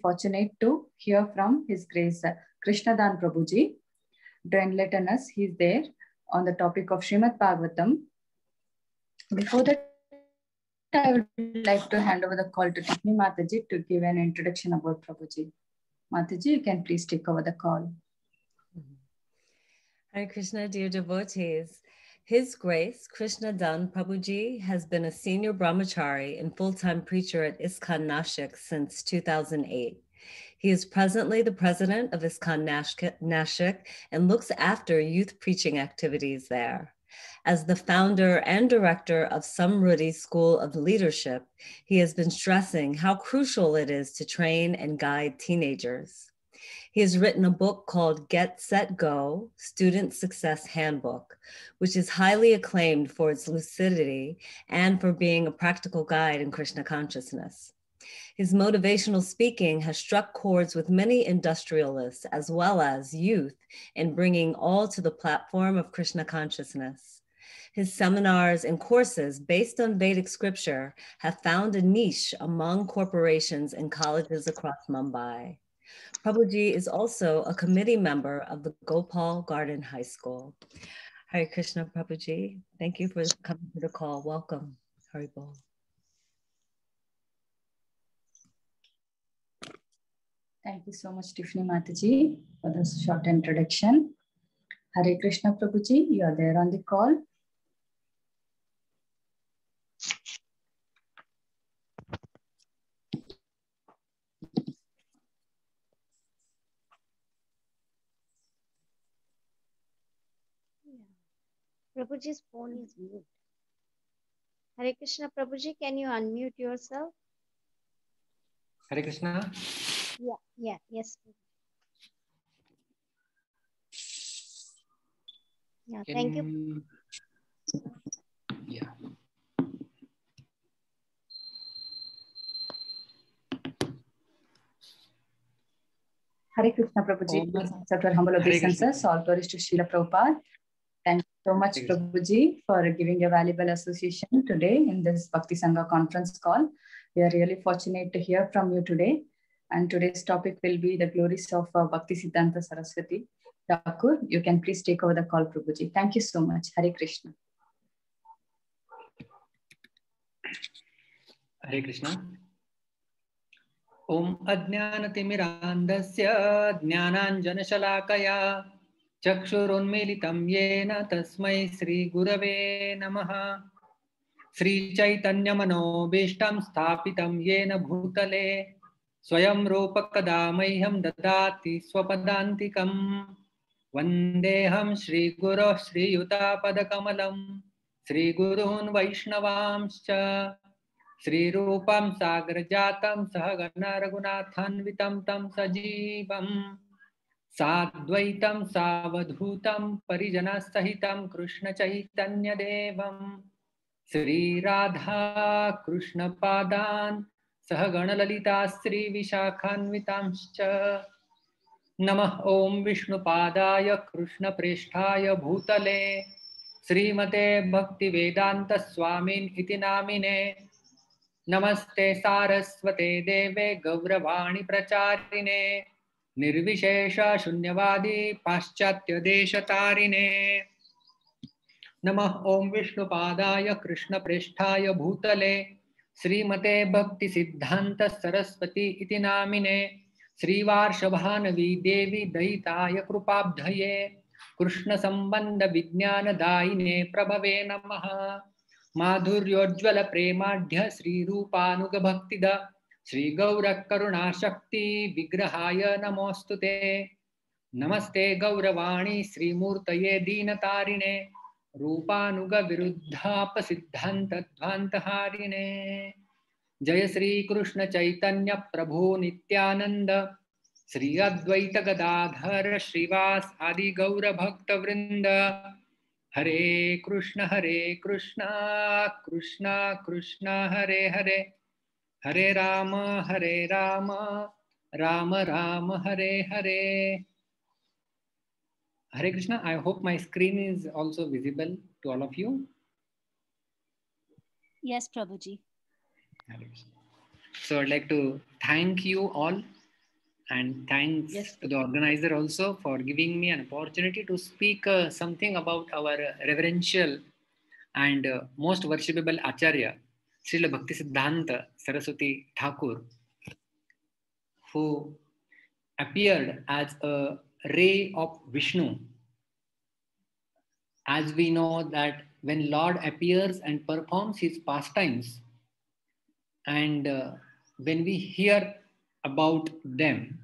fortunate to hear from His Grace Krishnadan Prabhuji to enlighten us. He is there on the topic of Srimad Bhagavatam. Before that, I would like to hand over the call to Tiffany Mataji to give an introduction about Prabhuji. Mataji, you can please take over the call. Hare Krishna, dear devotees. His Grace Krishnadan Prabhuji has been a senior brahmachari and full-time preacher at ISKCON Nashik since 2008. He is presently the president of ISKCON Nashik and looks after youth preaching activities there. As the founder and director of Samruddhi School of Leadership, he has been stressing how crucial it is to train and guide teenagers. He has written a book called Get, Set, Go, Student Success Handbook, which is highly acclaimed for its lucidity and for being a practical guide in Krishna consciousness. His motivational speaking has struck chords with many industrialists as well as youth in bringing all to the platform of Krishna consciousness. His seminars and courses based on Vedic scripture have found a niche among corporations and colleges across Mumbai. Prabhuji is also a committee member of the Gopal Garden High School. Hare Krishna, Prabhuji. Thank you for coming to the call. Welcome. Hari Bol. Thank you so much, Tiffany Mataji, for this short introduction. Hare Krishna, Prabhuji, you are there on the call. Prabhuji's phone is mute. Hare Krishna, Prabhuji, can you unmute yourself? Hare Krishna. Yes. Yeah, Can thank you. Yeah. Hare Krishna, Prabhuji, please accept our humble obeisances. All glories to Srila Prabhupada. Thank you so much, Prabhuji, for giving your valuable association today in this Bhakti Sangha conference call. We are really fortunate to hear from you today. And today's topic will be the glories of Bhakti Siddhanta Saraswati Thakur. You can please take over the call, Prabhuji. Thank you so much. Hare Krishna. Hare Krishna. Om Ajnanatimirandasya Jnananjanashalakaya Chakshurunmilitam Yena Tasmai Sri Gurave Namaha Sri Chaitanya Manobishtam Sthapitam Yena Bhutale Swayam Rupakadamayham Dadati Swapadantikam Vandeham Sri Guru Sri Yutapadakamalam Sri Gurun Vaishnavamscha Sri Rupam Sagrajatam Sahagana Raghunathanvitam Tam Sajivam Sadvaitam Savadhutam Parijana Sahitam Krishna Chaitanya Devam Sri Radha Krishna Padan Sahagana Lalita Sri Vishakhanvitamscha Namah Om Vishnu Padaya Krishna Presthaya Bhutale Srimate Bhakti Vedanta Swamin Iti Namine Namaste Saraswate Deve Gauravani Pracharine Nirvishesha Shunyavadi Paschatya Deshatarine Namah Om Vishnu Padaya Krishna Presthaya Bhutale Srimate Bhakti Siddhanta Saraswati Iti Namine Sri Varshabhanavi Devi Daitaya Krupabdhaye Krishna Sambandha Vijnana Daine Prabhave Namaha Madhuryojjvala Premadhya Sri Rupanuga Bhaktida Sri Gaura Karuna Shakti Vigrahaya Namostute Namaste Gauravani Sri Murtaye Dinatarine Rupanuga Viruddha Pasiddhanta Dvantaharine Jaya Sri Krishna Chaitanya Prabhu Nityananda Sri Advaita Gadadhara Srivas Adi Gaura Bhakta Vrinda Hare Krishna Krishna Krishna Hare Hare Hare Rama Rama Rama Hare Hare. Hare Krishna. I hope my screen is also visible to all of you. Yes, Prabhuji. So I'd like to thank you all And thanks to the organizer also for giving me an opportunity to speak something about our reverential and most worshipable Acharya, Srila Bhaktisiddhanta Saraswati Thakur, who appeared as a ray of Vishnu. As we know that when Lord appears and performs his pastimes, and when we hear about them,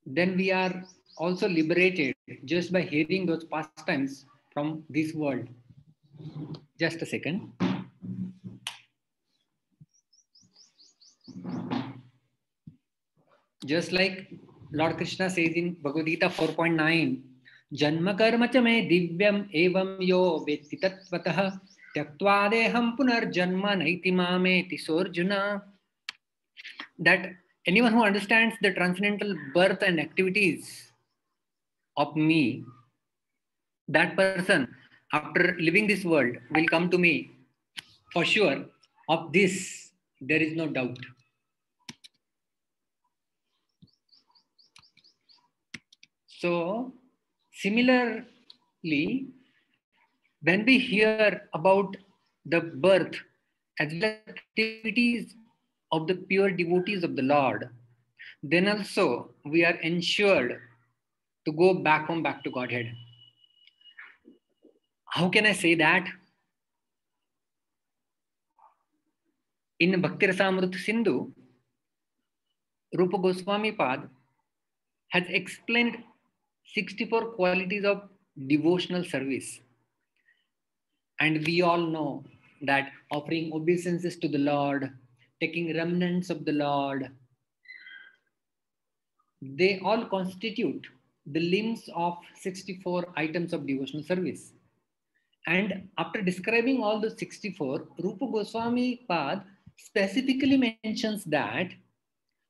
then we are also liberated just by hearing those pastimes from this world. Just a second. Just like Lord Krishna says in Bhagavad Gita 4.9, Janma karma cha me divyam evam yo vetti tatvatah tyaktva deham punar janma naiti mameti sorjuna. That anyone who understands the transcendental birth and activities of me, that person, after leaving this world, will come to me for sure. Of this, there is no doubt. So, similarly, when we hear about the birth as well as activities of the pure devotees of the Lord, then also we are ensured to go back home, back to Godhead. How can I say that? In Bhakti Rasamrita Sindhu, Rupa Goswami Pad has explained 64 qualities of devotional service. And we all know that offering obeisances to the Lord, taking remnants of the Lord, they all constitute the limbs of 64 items of devotional service. And after describing all the 64, Rupa Goswami Pad specifically mentions that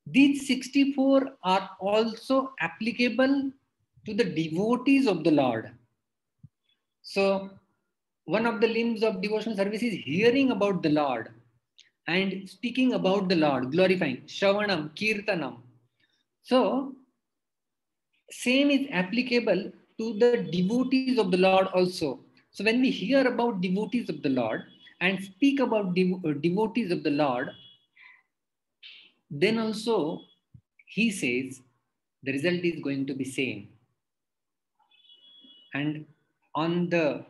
these 64 are also applicable to the devotees of the Lord. So, one of the limbs of devotional service is hearing about the Lord and speaking about the Lord, glorifying, Shravanam, Kirtanam. So, same is applicable to the devotees of the Lord also. So, when we hear about devotees of the Lord and speak about devotees of the Lord, then also he says the result is going to be same. And on the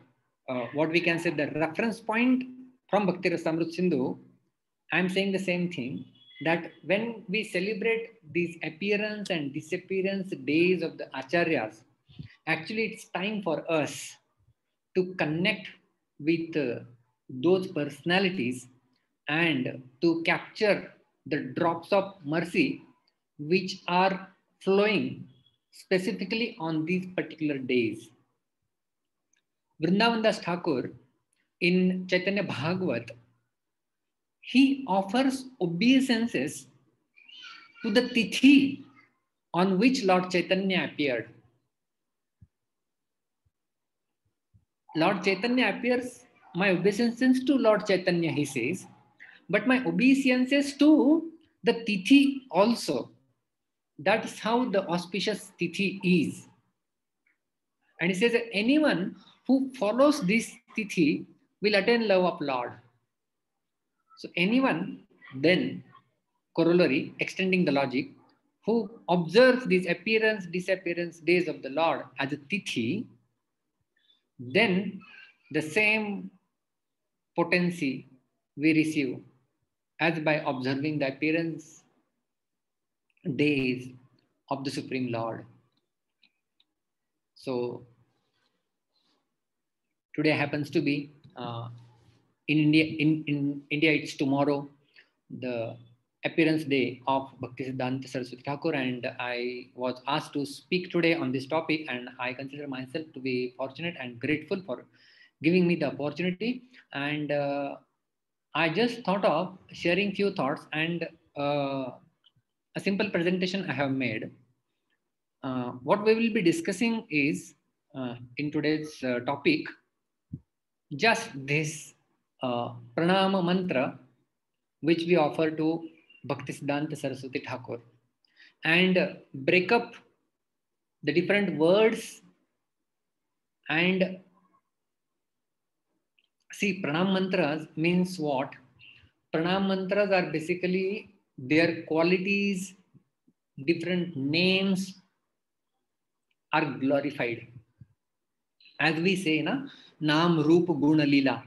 what we can say the reference point from Bhakti Rasamrita Sindhu, I am saying the same thing, that when we celebrate these appearance and disappearance days of the Acharyas, actually it's time for us to connect with those personalities and to capture the drops of mercy which are flowing specifically on these particular days. Vrindavan Das Thakur in Chaitanya Bhagavat, he offers obeisances to the tithi on which Lord Chaitanya appeared. Lord Chaitanya appears, my obeisances to Lord Chaitanya, he says, but my obeisances to the tithi also. That is how the auspicious tithi is. And he says that anyone who follows this tithi will attain love of Lord. So anyone then, corollary, extending the logic, who observes these appearance, disappearance days of the Lord as a tithi, then the same potency we receive as by observing the appearance days of the Supreme Lord. So today happens to be in India it's tomorrow, the appearance day of Bhaktisiddhanta Saraswati Thakur, and I was asked to speak today on this topic, and I consider myself to be fortunate and grateful for giving me the opportunity. And I just thought of sharing few thoughts and a simple presentation I have made. What we will be discussing is in today's topic, just this pranama mantra which we offer to Bhaktisiddhanta Saraswati Thakur, and break up the different words and see. Pranam mantras means what? Pranam mantras are basically their qualities, different names are glorified. As we say, na, Naam Roop Guna Leela.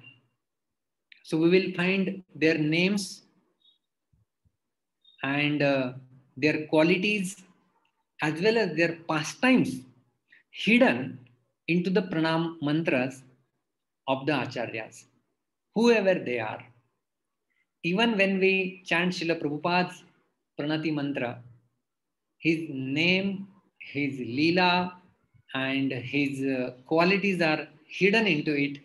So we will find their names and their qualities as well as their pastimes hidden into the pranam mantras of the acharyas, whoever they are. Even when we chant Srila Prabhupada's pranati mantra, his name, his leela, and his qualities are hidden into it.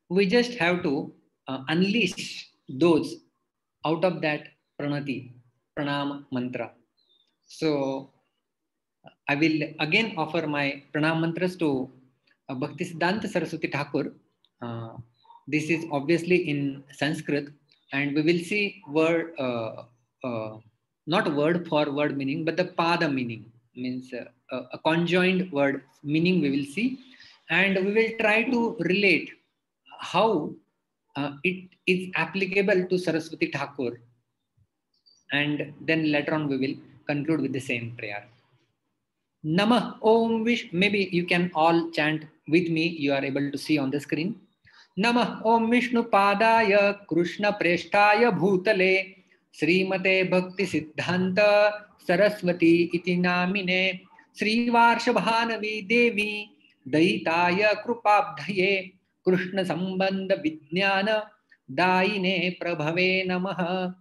We just have to unleash those out of that pranati, pranam mantra. So I will again offer my pranam mantras to Bhaktisiddhanta Saraswati Thakur. This is obviously in Sanskrit, and we will see word, not word for word meaning, but the pada meaning, means a conjoined word meaning we will see, and we will try to relate how it is applicable to Saraswati Thakur, and then later on we will conclude with the same prayer. Namah Om Vish. Maybe you can all chant with me. You are able to see on the screen. Namah Om Vishnu Padaya Krishna Preshtaya Bhutale Srimate Bhakti Siddhanta Saraswati Iti Namine Sri Varshabhanavi Devi Daitaya Krupabdhaye Krishna Sambandha Vijnana Daine Prabhave Namaha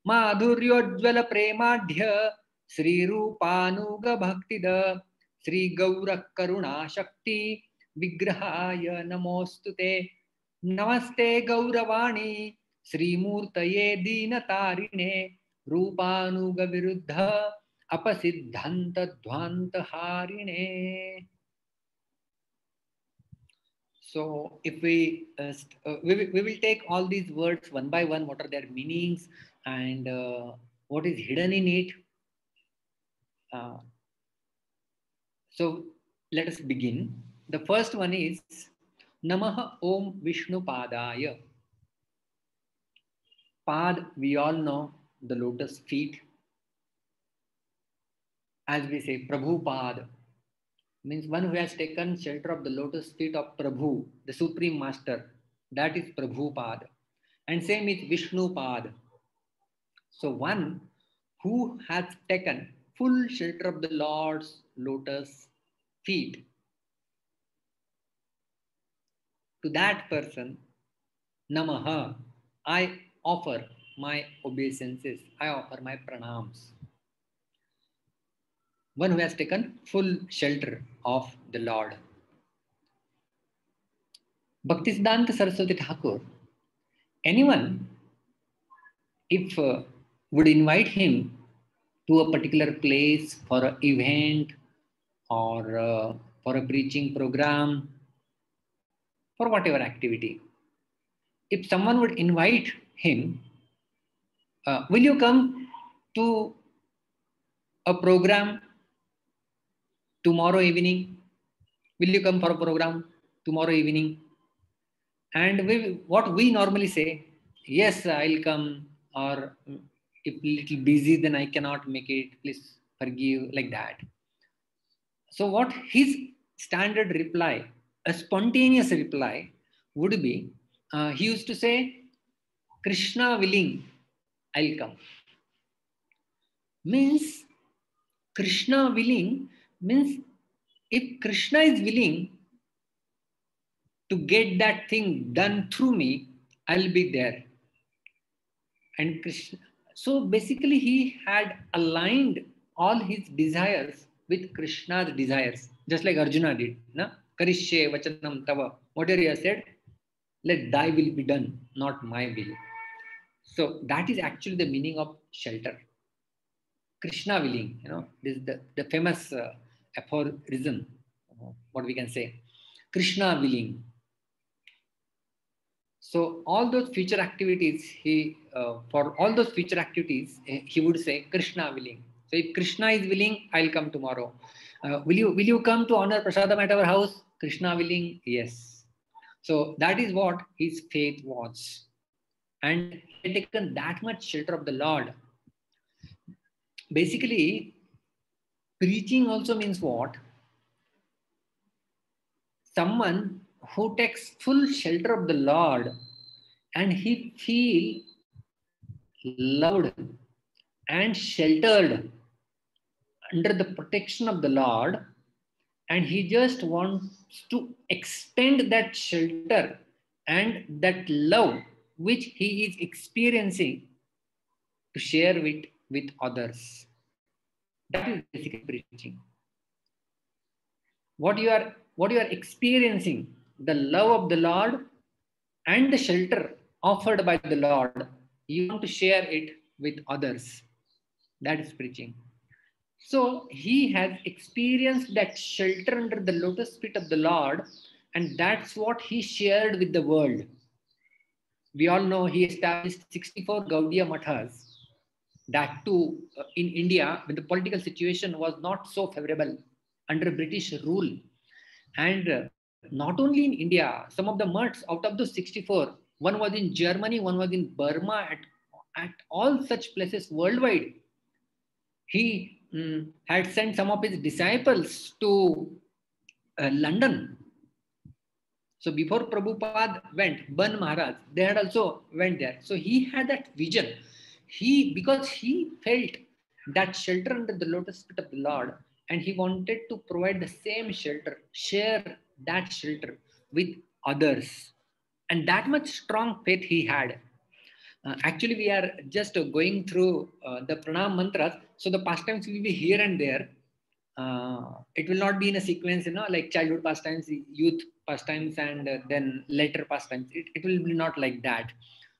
Madhuryojvala Premadhya Sri Rupanuga Bhaktida Sri Gaura Karuna Shakti Vigrahaya Namostute Namaste Gauravani Sri Murtaye Dinatarine Rupanuga Viruddha Apasiddhanta Dvanta Harine. So if we will take all these words one by one, what are their meanings and what is hidden in it. So let us begin. The first one is Namaha Om Vishnu Padaya. Pad, we all know the lotus feet. As we say, Prabhu Pad means one who has taken shelter of the lotus feet of Prabhu, the Supreme Master. That is Prabhu Pad. And same is Vishnu Pad. So one who has taken full shelter of the Lord's lotus feet. To that person, Namaha, I offer my obeisances, I offer my pranams. One who has taken full shelter of the Lord. Bhaktisiddhanta Saraswati Thakur, anyone, if would invite him to a particular place for an event or for a preaching program, for whatever activity, if someone would invite him, will you come to a program tomorrow evening? Will you come for a program tomorrow evening? And what we normally say, yes, I'll come, or if little busy, then I cannot make it, please forgive, like that. So what his standard reply, a spontaneous reply would be, he used to say, Krishna willing, I'll come. Means, Krishna willing means if Krishna is willing to get that thing done through me, I'll be there. And Krishna, so basically he had aligned all his desires with Krishna's desires, just like Arjuna did. Na? Karishye vachanam tava. Whatever he has said, let thy will be done, not my will. So that is actually the meaning of shelter. Krishna willing, this is the famous aphorism, what we can say. Krishna willing. So all those future activities, he would say, Krishna willing. So if Krishna is willing, I'll come tomorrow. Will you come to honor prasadam at our house? Krishna willing, yes. So that is what his faith was. And he had taken that much shelter of the Lord. Basically, preaching also means what? Someone who takes full shelter of the Lord and he feel loved and sheltered under the protection of the Lord, and he just wants to extend that shelter and that love which he is experiencing to share with others. That is basically preaching. What you are experiencing, the love of the Lord and the shelter offered by the Lord, you want to share it with others. That is preaching. So he has experienced that shelter under the lotus feet of the Lord, and that's what he shared with the world. We all know he established 64 Gaudiya Mathas, that too in India when the political situation was not so favorable under British rule. And not only in India, some of the mutts out of those 64, one was in Germany, one was in Burma, at all such places worldwide. He had sent some of his disciples to London. So before Prabhupada went, Ban Maharaj, they had also went there. So he had that vision. Because he felt that shelter under the lotus feet of the Lord, and he wanted to provide the same shelter, share that shelter with others. And that much strong faith he had. Actually, we are just going through the pranam mantras. So the pastimes will be here and there. It will not be in a sequence, like childhood pastimes, youth pastimes, and then later pastimes. It will be not like that.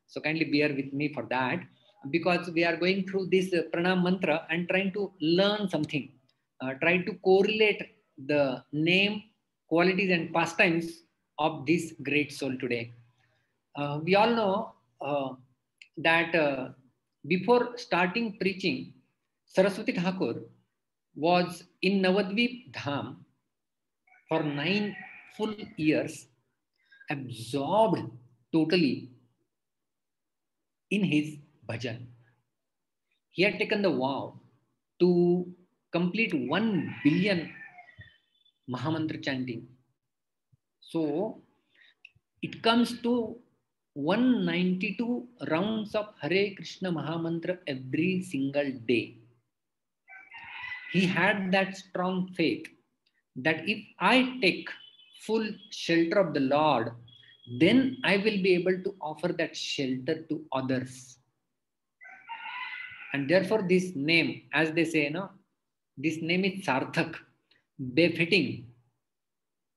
So kindly bear with me for that, because we are going through this pranam mantra and trying to learn something, try to correlate the name, qualities, and pastimes of this great soul today. We all know that before starting preaching, Saraswati Thakur was in Navadvip Dham for 9 full years, absorbed totally in his bhajan. He had taken the vow to complete 1 billion Mahamantra chanting. So it comes to 192 rounds of Hare Krishna Mahamantra every single day. He had that strong faith that if I take full shelter of the Lord, then I will be able to offer that shelter to others. And therefore this name, as they say, this name is Sarthak, befitting,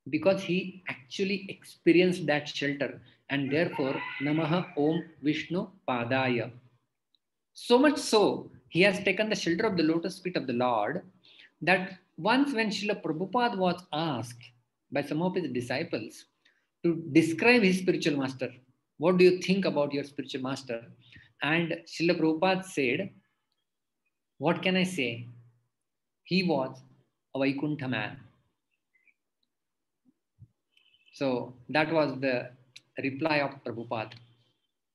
because he actually experienced that shelter. And therefore, Namaha Om Vishnu Padaya. So much so, he has taken the shelter of the lotus feet of the Lord, that once when Srila Prabhupada was asked by some of his disciples to describe his spiritual master, what do you think about your spiritual master? And Srila Prabhupada said, what can I say? He was a Vaikuntha man. So that was the reply of Prabhupada.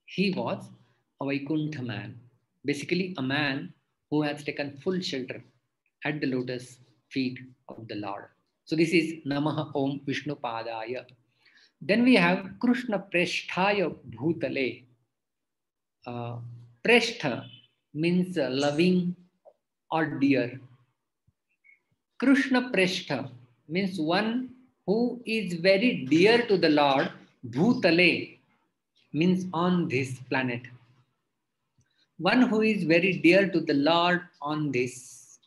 He was a Vaikuntha man. Basically a man who has taken full shelter at the lotus feet of the Lord. So this is Namaha Om Vishnu Padaya. Then we have Krishna Presthaya Bhutale. Preshtha means loving or dear. Krishna Preshtha means one who is very dear to the Lord. Bhutale means on this planet. One who is very dear to the Lord on this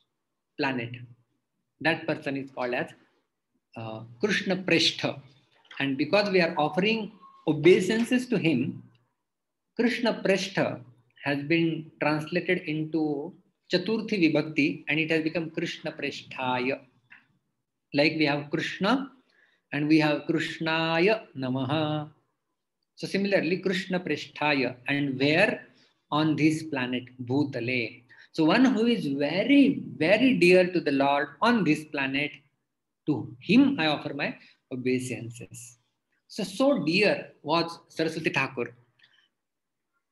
planet. That person is called as Krishna Preshtha. And because we are offering obeisances to him, Krishna Preshtha has been translated into Chaturthi Vibhakti, and it has become Krishna Presthaya. Like we have Krishna and we have Krishnaya Namaha. So similarly, Krishna Pristhaya, and where? On this planet, Bhutale. So one who is very, very dear to the Lord on this planet, to him I offer my obeisances. So dear was Saraswati Thakur.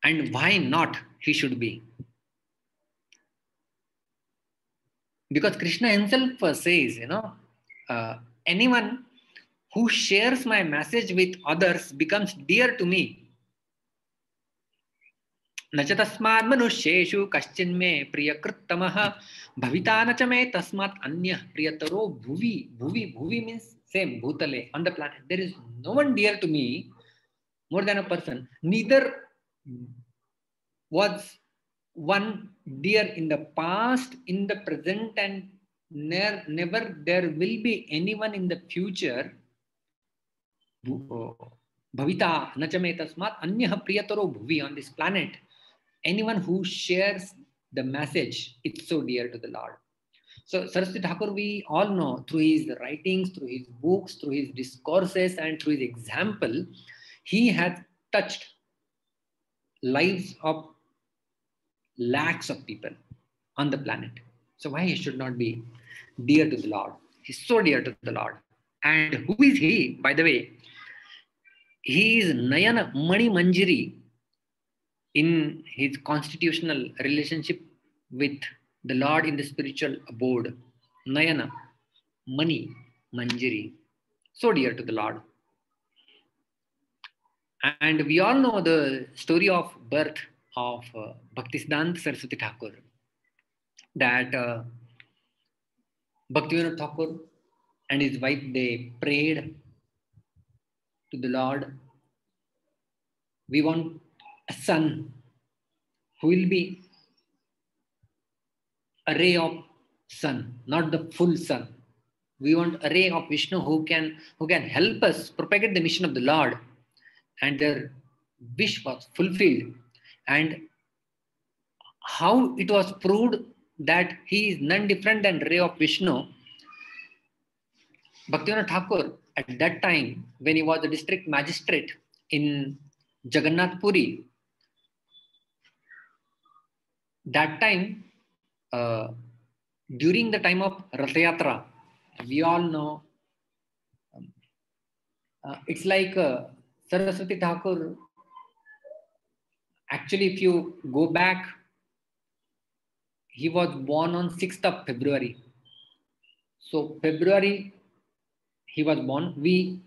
And why not he should be? Because Krishna himself says, anyone who shares my message with others becomes dear to me. न च तस्मात् मनुष्येषु कश्चिन्मे प्रियकृत्तमः भविता न च मे तस्मात् अन्यः प्रियतरो भुवि. Bhuvi means same, Bhutale, on the planet. There is no one dear to me more than a person. Neither was one dear in the past, in the present, and never there will be anyone in the future. Bhavita nachame tasmat anyah priyataro bhuvi, on this planet. Anyone who shares the message, it's so dear to the Lord. So Saraswati Thakur, we all know through his writings, through his books, through his discourses, and through his example, he has touched lives of lakhs of people on the planet. So why he should not be dear to the Lord? He's so dear to the Lord. And who is he, by the way? He is Nayana Mani Manjari in his constitutional relationship with the Lord in the spiritual abode. Nayana Mani Manjari. So dear to the Lord. And we all know the story of birth of Bhaktisiddhanta Saraswati Thakur. That Bhaktivinoda Thakur and his wife, they prayed to the Lord. We want a son who will be a ray of sun, not the full sun. We want a ray of Vishnu who can help us propagate the mission of the Lord. And their wish was fulfilled. And how it was proved that he is none different than ray of Vishnu. Bhaktivinoda Thakur, at that time, when he was the district magistrate in Jagannath Puri, that time, during the time of Rath Yatra, we all know, it's like Saraswati Thakur, actually, if you go back, he was born on 6th of February. So February, he was born. We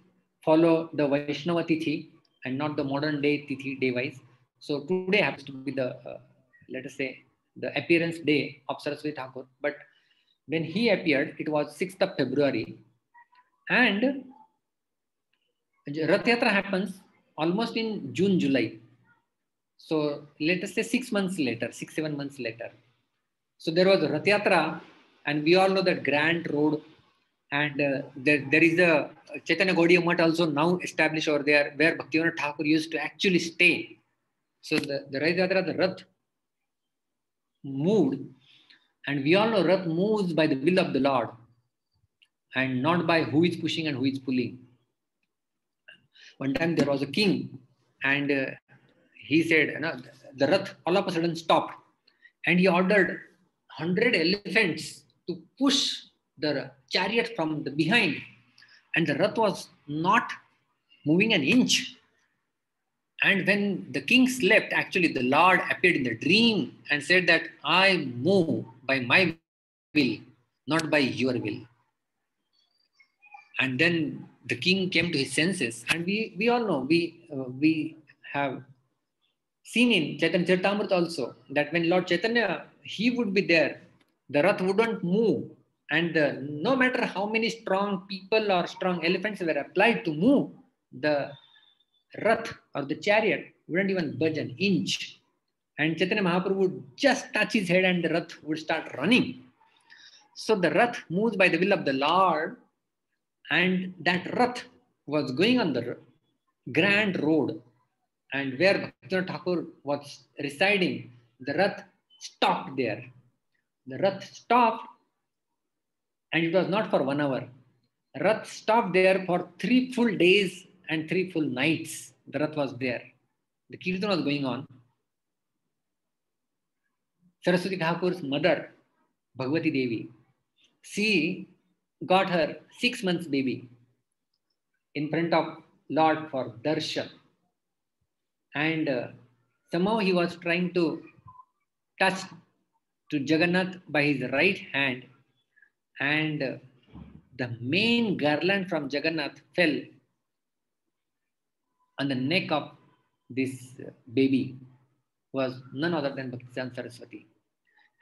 follow the Vaishnava Tithi and not the modern day Tithi day-wise. So today happens to be the, let us say, the appearance day of Saraswati Thakur. But when he appeared, it was 6th of February. And Rath Yatra happens almost in June, July. So let us say 6 months later, 6-7 months later. So there was Rath Yatra, and we all know that grand road. And there is a Chaitanya Gaudiya Math also now established over there, where Bhaktivinoda Thakur used to actually stay. So the Rath Yatra, the Rath moved. And we all know Rath moves by the will of the Lord and not by who is pushing and who is pulling. One time there was a king, and he said, the Rath all of a sudden stopped, and he ordered 100 elephants to push the chariot from the behind, and the Rath was not moving an inch. And when the king slept, actually the Lord appeared in the dream and said that I move by my will, not by your will. And then the king came to his senses, and we all know, we have seen in Chaitanya Charitamrita also, that when Lord Chaitanya, he would be there, the Rath wouldn't move, and no matter how many strong people or strong elephants were applied to move, the Rath or the chariot wouldn't even budge an inch. And Chaitanya Mahaprabhu would just touch his head and the Rath would start running. So the Rath moves by the will of the Lord, and that Rath was going on the grand road, and where Bhaktivinoda Thakur was residing, the Rath stopped there. The Rath stopped, and it was not for 1 hour. Rath stopped there for 3 full days and 3 full nights. the Rath was there. The Kirtan was going on. Saraswati Thakur's mother, Bhagavati Devi, she got her 6 months baby in front of Lord for darshan. And somehow he was trying to touch to Jagannath by his right hand, and the main garland from Jagannath fell on the neck of this baby, was none other than Bhaktisiddhanta Saraswati.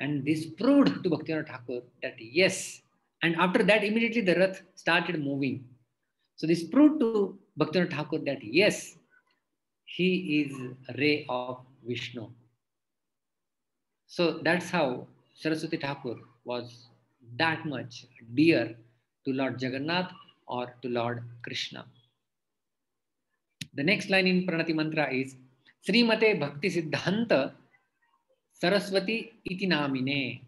And this proved to Bhaktivinoda Thakur that yes, and after that immediately the Rath started moving. So this proved to Bhaktivinoda Thakur that yes, he is a ray of Vishnu. So that's how Saraswati Thakur was that much dear to Lord Jagannath or to Lord Krishna. The next line in Pranati Mantra is Srimate Bhakti Siddhanta Saraswati iti namine.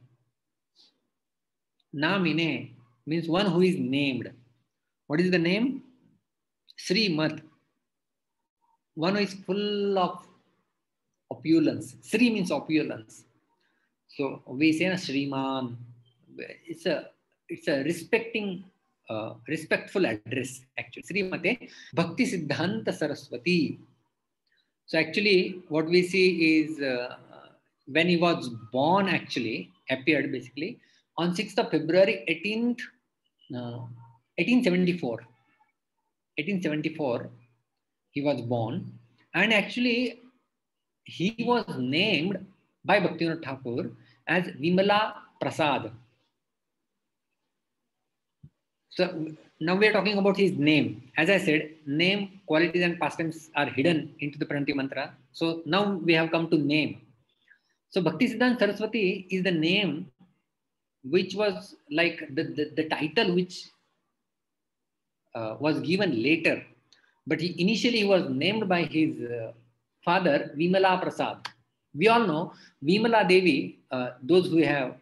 Namine means one who is named. What is the name? Srimat. One who is full of opulence. Sri means opulence. So we say Shriman. It's a respectful address actually. Srimate Bhakti Siddhanta Saraswati. So actually what we see is when he was born, actually appeared basically on 6th of February 1874. 1874 he was born, and actually he was named by Bhaktivinoda Thakur as Vimala Prasad. So now we are talking about his name. As I said, name, qualities and pastimes are hidden into the Pranati Mantra. So now we have come to name. So Bhaktisiddhanta Saraswati is the name which was like the title which was given later. But initially he was named by his father, Vimala Prasad. We all know Vimala Devi, those who have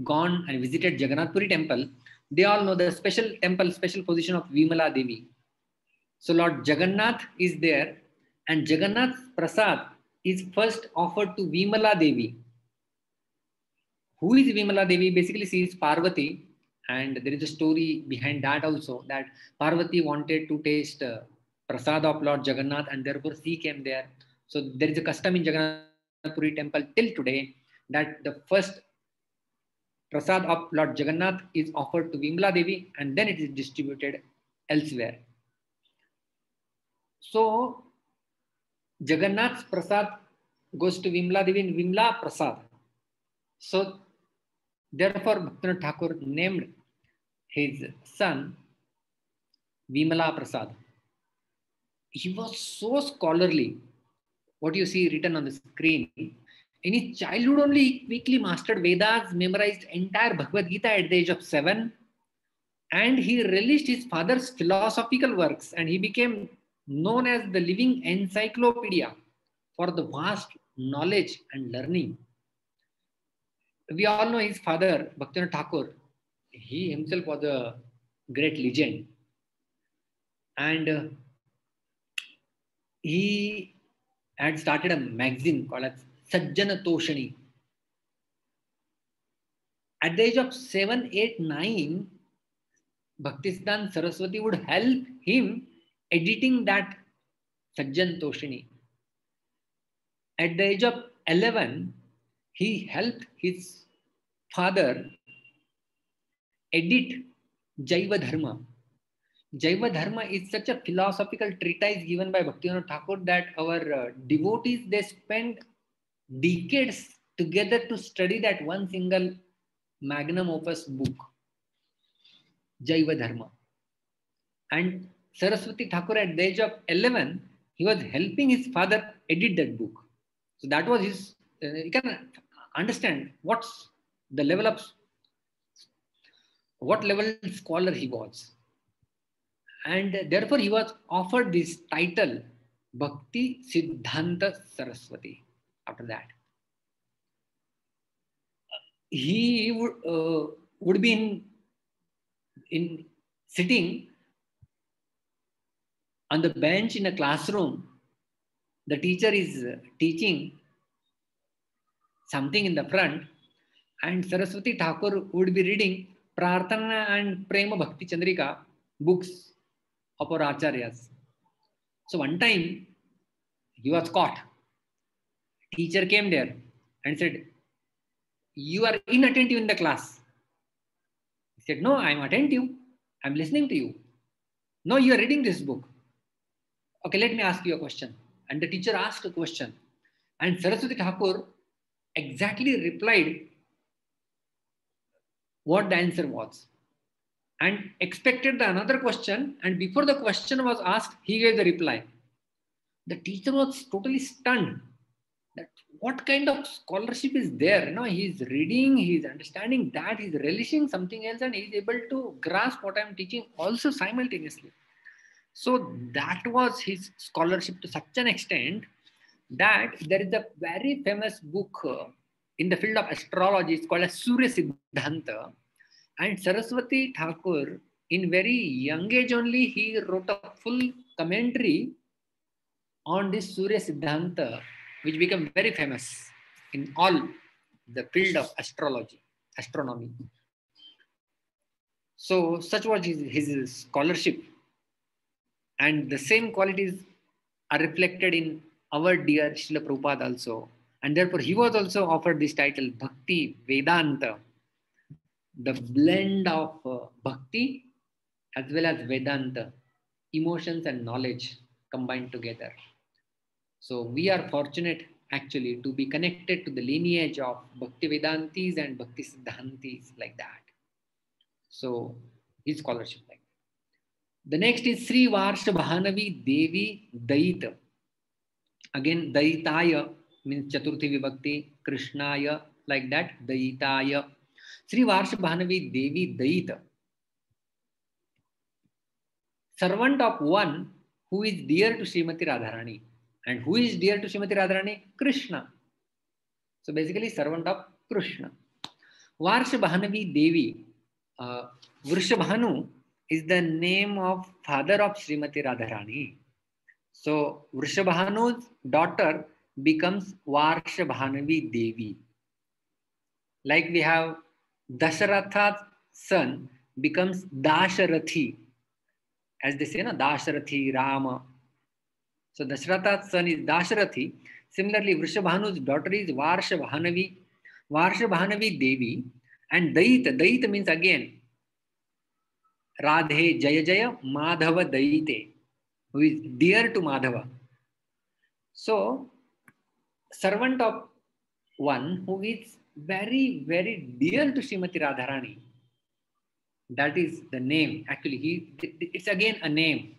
gone and visited Jagannath Puri temple, they all know the special temple, special position of Vimala Devi. So Lord Jagannath is there, and Jagannath Prasad is first offered to Vimala Devi. Who is Vimala Devi? Basically, she is Parvati, and there is a story behind that also, that Parvati wanted to taste Prasad of Lord Jagannath, and therefore she came there. So there is a custom in Jagannath Puri temple till today that the first Prasad of Lord Jagannath is offered to Vimala Devi, and then it is distributed elsewhere. So Jagannath's Prasad goes to Vimala Devi in Vimla Prasad. So therefore Bhaktivinoda Thakur named his son Vimala Prasad. He was so scholarly. What you see written on the screen. In his childhood only, he quickly mastered Vedas, memorized entire Bhagavad Gita at the age of 7, and he relished his father's philosophical works, and he became known as the living encyclopedia for the vast knowledge and learning. We all know his father, Bhaktivinoda Thakur. He himself was a great legend, and he had started a magazine called as Sajjana Toshani. At the age of 7, 8, 9, Bhaktisiddhanta Saraswati would help him editing that Sajjana Toshani. At the age of 11, he helped his father edit Jaiva Dharma. Jaiva Dharma is such a philosophical treatise given by Bhaktivinoda Thakur that our devotees, they spend decades together to study that one single magnum opus book, Jaiva Dharma. And Saraswati Thakur, at the age of 11, he was helping his father edit that book. So that was his, you can understand what's the level of, what level scholar he was. And therefore he was offered this title, Bhakti Siddhanta Saraswati. After that, he would be in sitting on the bench in a classroom the teacher is teaching something in the front, and Saraswati Thakur would be reading Prarthana and Prema Bhakti Chandrika books of our acharyas. So one time he was caught. Teacher came there and said, "You are inattentive in the class." He said, "No, I am attentive. I am listening to you." "No, you are reading this book." "Okay, let me ask you a question." And the teacher asked a question. And Saraswati Thakur exactly replied what the answer was. And expected another question. And before the question was asked, he gave the reply. The teacher was totally stunned. That what kind of scholarship is there? You know, he's reading, he's understanding that, he's relishing something else, and he's able to grasp what I'm teaching also simultaneously. So that was his scholarship to such an extent that there is a very famous book in the field of astrology. It's called as Surya Siddhanta. And Saraswati Thakur, in very young age only, he wrote a full commentary on this Surya Siddhanta, which became very famous in all the field of astrology, astronomy. So such was his scholarship. And the same qualities are reflected in our dear Srila Prabhupada also. And therefore he was also offered this title, Bhakti Vedanta, the blend of Bhakti as well as Vedanta, emotions and knowledge combined together. So we are fortunate actually to be connected to the lineage of Bhakti Vedantis and Bhakti Siddhantis like that. So his scholarship like that. The next is Sri Varsha Bhanavi Devi Daita. Again, Daitaya means Chaturthi Vibhakti, Krishnaya like that, Daitaya. Sri Varsha Bhanavi Devi Daita. Servant of one who is dear to Srimati Radharani. And who is dear to Srimati Radharani? Krishna. So basically servant of Krishna. Varsha Bhanavi Devi. Vrishabhanu is the name of father of Srimati Radharani. So Vrishabhanu's daughter becomes Varsha Bhanavi Devi. Like we have Dasharatha's son becomes Dasharathi. As they say, no? Dasharathi, Rama. So Dasharatha's son is Dasharathi. Similarly, Vrishabhanu's daughter is Varsha Bhanavi Devi. And Daita. Daita means again Radhe Jaya Jaya Madhava Daite, who is dear to Madhava. So, servant of one who is very, very dear to Srimati Radharani. That is the name. Actually, it's again a name.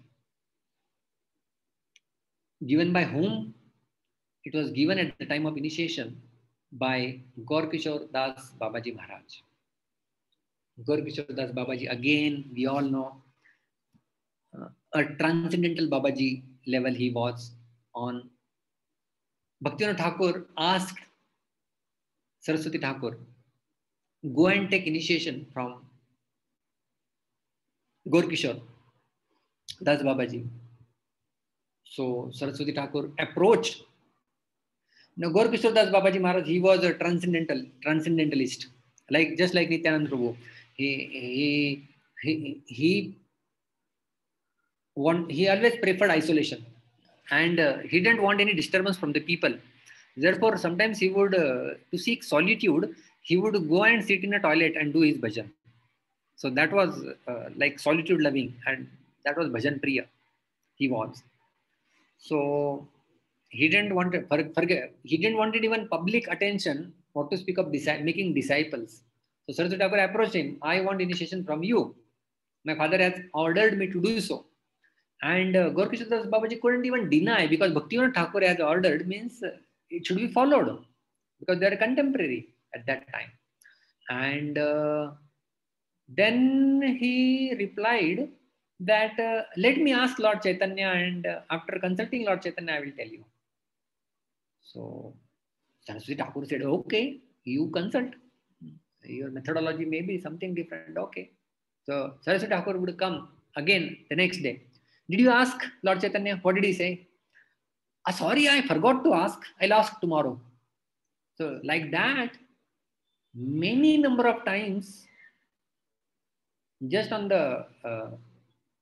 Given by whom? It was given at the time of initiation by Gaurkishore Das Babaji Maharaj. Gaurkishore Das Babaji, again, we all know, a transcendental Babaji level he was on. Bhaktivinoda Thakur asked Saraswati Thakur, go and take initiation from Gaurkishore Das Babaji. So Saraswati Thakur approached. Now Gaurkishore Das Babaji Maharaj, he was a transcendentalist, just like Nityananda Prabhu. He always preferred isolation, and he didn't want any disturbance from the people. Therefore, sometimes he would, to seek solitude, he would go and sit in a toilet and do his bhajan. So that was like solitude loving, and that was bhajan priya. He was. So he didn't want he didn't want even public attention, what to speak of making disciples. So Saraswati Thakur approached him. I want initiation from you. My father has ordered me to do so. And Gaurkishore Das Babaji couldn't even deny, because Bhaktivinoda Thakur has ordered means it should be followed, because they are contemporary at that time. And then he replied that let me ask Lord Chaitanya, and after consulting Lord Chaitanya, I will tell you. So Saraswati Thakur said, okay, you consult. Your methodology may be something different. Okay. So Saraswati Thakur would come again the next day. Did you ask Lord Chaitanya? What did he say? Sorry, I forgot to ask. I'll ask tomorrow. So like that, many number of times, just on the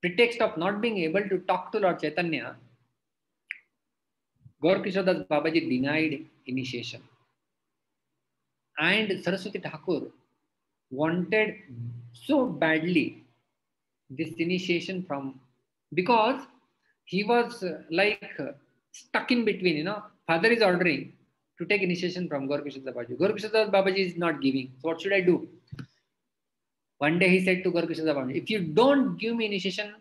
pretext of not being able to talk to Lord Chaitanya, Gaur Kishore Das Babaji denied initiation. And Saraswati Thakur wanted so badly this initiation from, because he was stuck in between, father is ordering to take initiation from Gaur Kishore Das Babaji. Gaur Kishore Das Babaji is not giving. So what should I do? One day he said to Gaur Kishore Das Babaji, if you don't give me initiation,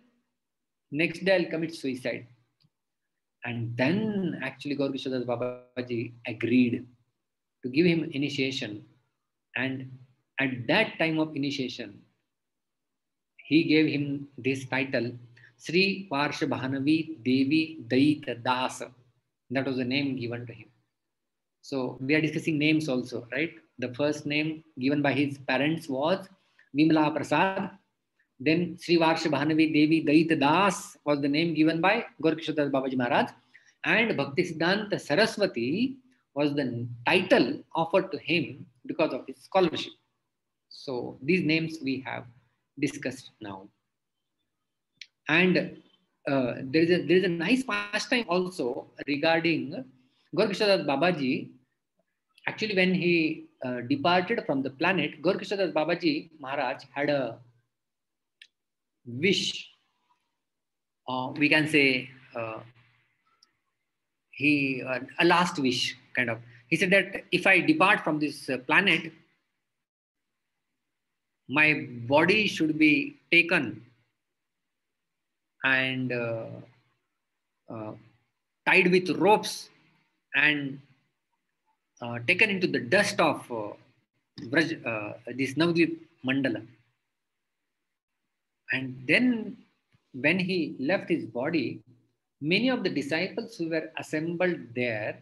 next day I'll commit suicide. And then actually Gaur Kishore Das Babaji agreed to give him initiation. And at that time of initiation, he gave him this title, Sri Varsha Bhanavi Devi Daita Das. That was the name given to him. So we are discussing names also, right? The first name given by his parents was Vimala Prasad. Then Sri Varsha Bhanavi Devi Daita Das was the name given by Gaur Kishore Das Babaji Maharaj. And Bhaktisiddhanta Saraswati was the title offered to him because of his scholarship. So these names we have discussed now. And there is a nice pastime also regarding Gaur Kishore Das Babaji. Actually, when he departed from the planet, Gaur Kishore Das Babaji Maharaj had a wish. We can say a last wish, kind of. He said that if I depart from this planet, my body should be taken and tied with ropes and taken into the dust of this Navadvip Mandala. And then when he left his body, many of the disciples who were assembled there,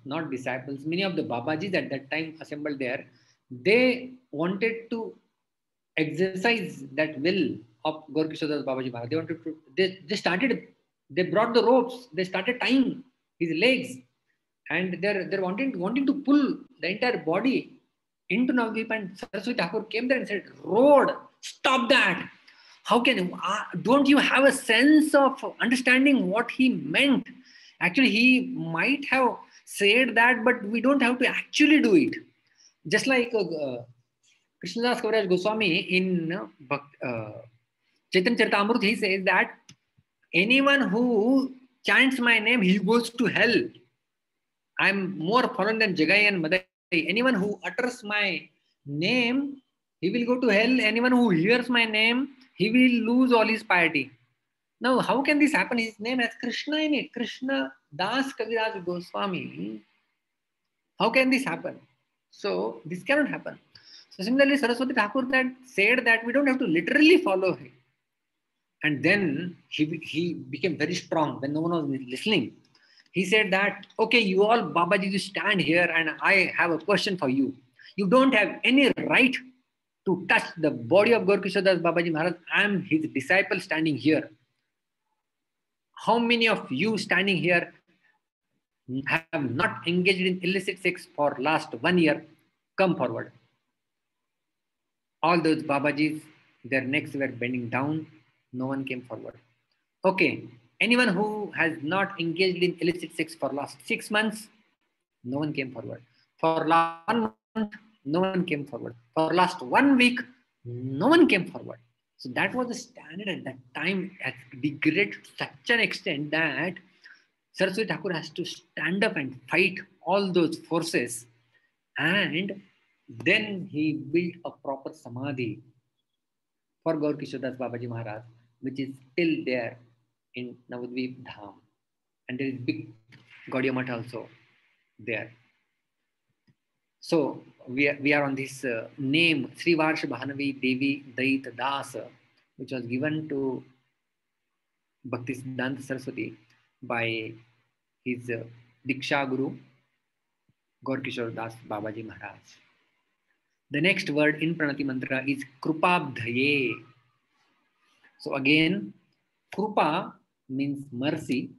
not disciples, many of the Babajis at that time assembled there, they wanted to exercise that will of Gaur Kishore Das Babaji Maharaj. They wanted to, they brought the ropes, they started tying his legs, and they're wanting to pull the entire body into Navadvip, and Saraswati Thakur came there and said, Road, stop that. How can you, don't you have a sense of understanding what he meant? Actually, he might have said that, but we don't have to actually do it. Just like Krishnadas Kaviraj Goswami in Chaitanya Charitamrita, he says that anyone who chants my name, he goes to hell. I'm more fallen than Jagai and Madai. Anyone who utters my name, he will go to hell. Anyone who hears my name, he will lose all his piety. Now, how can this happen? His name has Krishna in it. Krishna Das Kaviraj Goswami. How can this happen? So, this cannot happen. So, similarly, Saraswati Thakur said that we don't have to literally follow him. And then he became very strong when no one was listening. He said that, okay, you all Babaji, you stand here and I have a question for you. You don't have any right to touch the body of Gaur Kishore Das Babaji Maharaj. I am his disciple standing here. How many of you standing here have not engaged in illicit sex for last 1 year? Come forward. All those Babajis, their necks were bending down. No one came forward. Okay. Anyone who has not engaged in illicit sex for last 6 months? No one came forward. For last 1 month, no one came forward. For last 1 week, no one came forward. So that was the standard at that time. It degraded to such an extent that Saraswati Thakur has to stand up and fight all those forces. And then he built a proper samadhi for Gaur Kishore Das Babaji Maharaj, which is still there in Navadvip Dham. And there is big Gaudiya Math also there. So we are on this name, Sri Varsha Bhanavi Devi Daita Das, which was given to Bhaktisiddhanta Saraswati by his Diksha Guru, Gaur Kishore Das Babaji Maharaj. The next word in Pranati Mantra is Krupabdhaye. So again, Krupa means mercy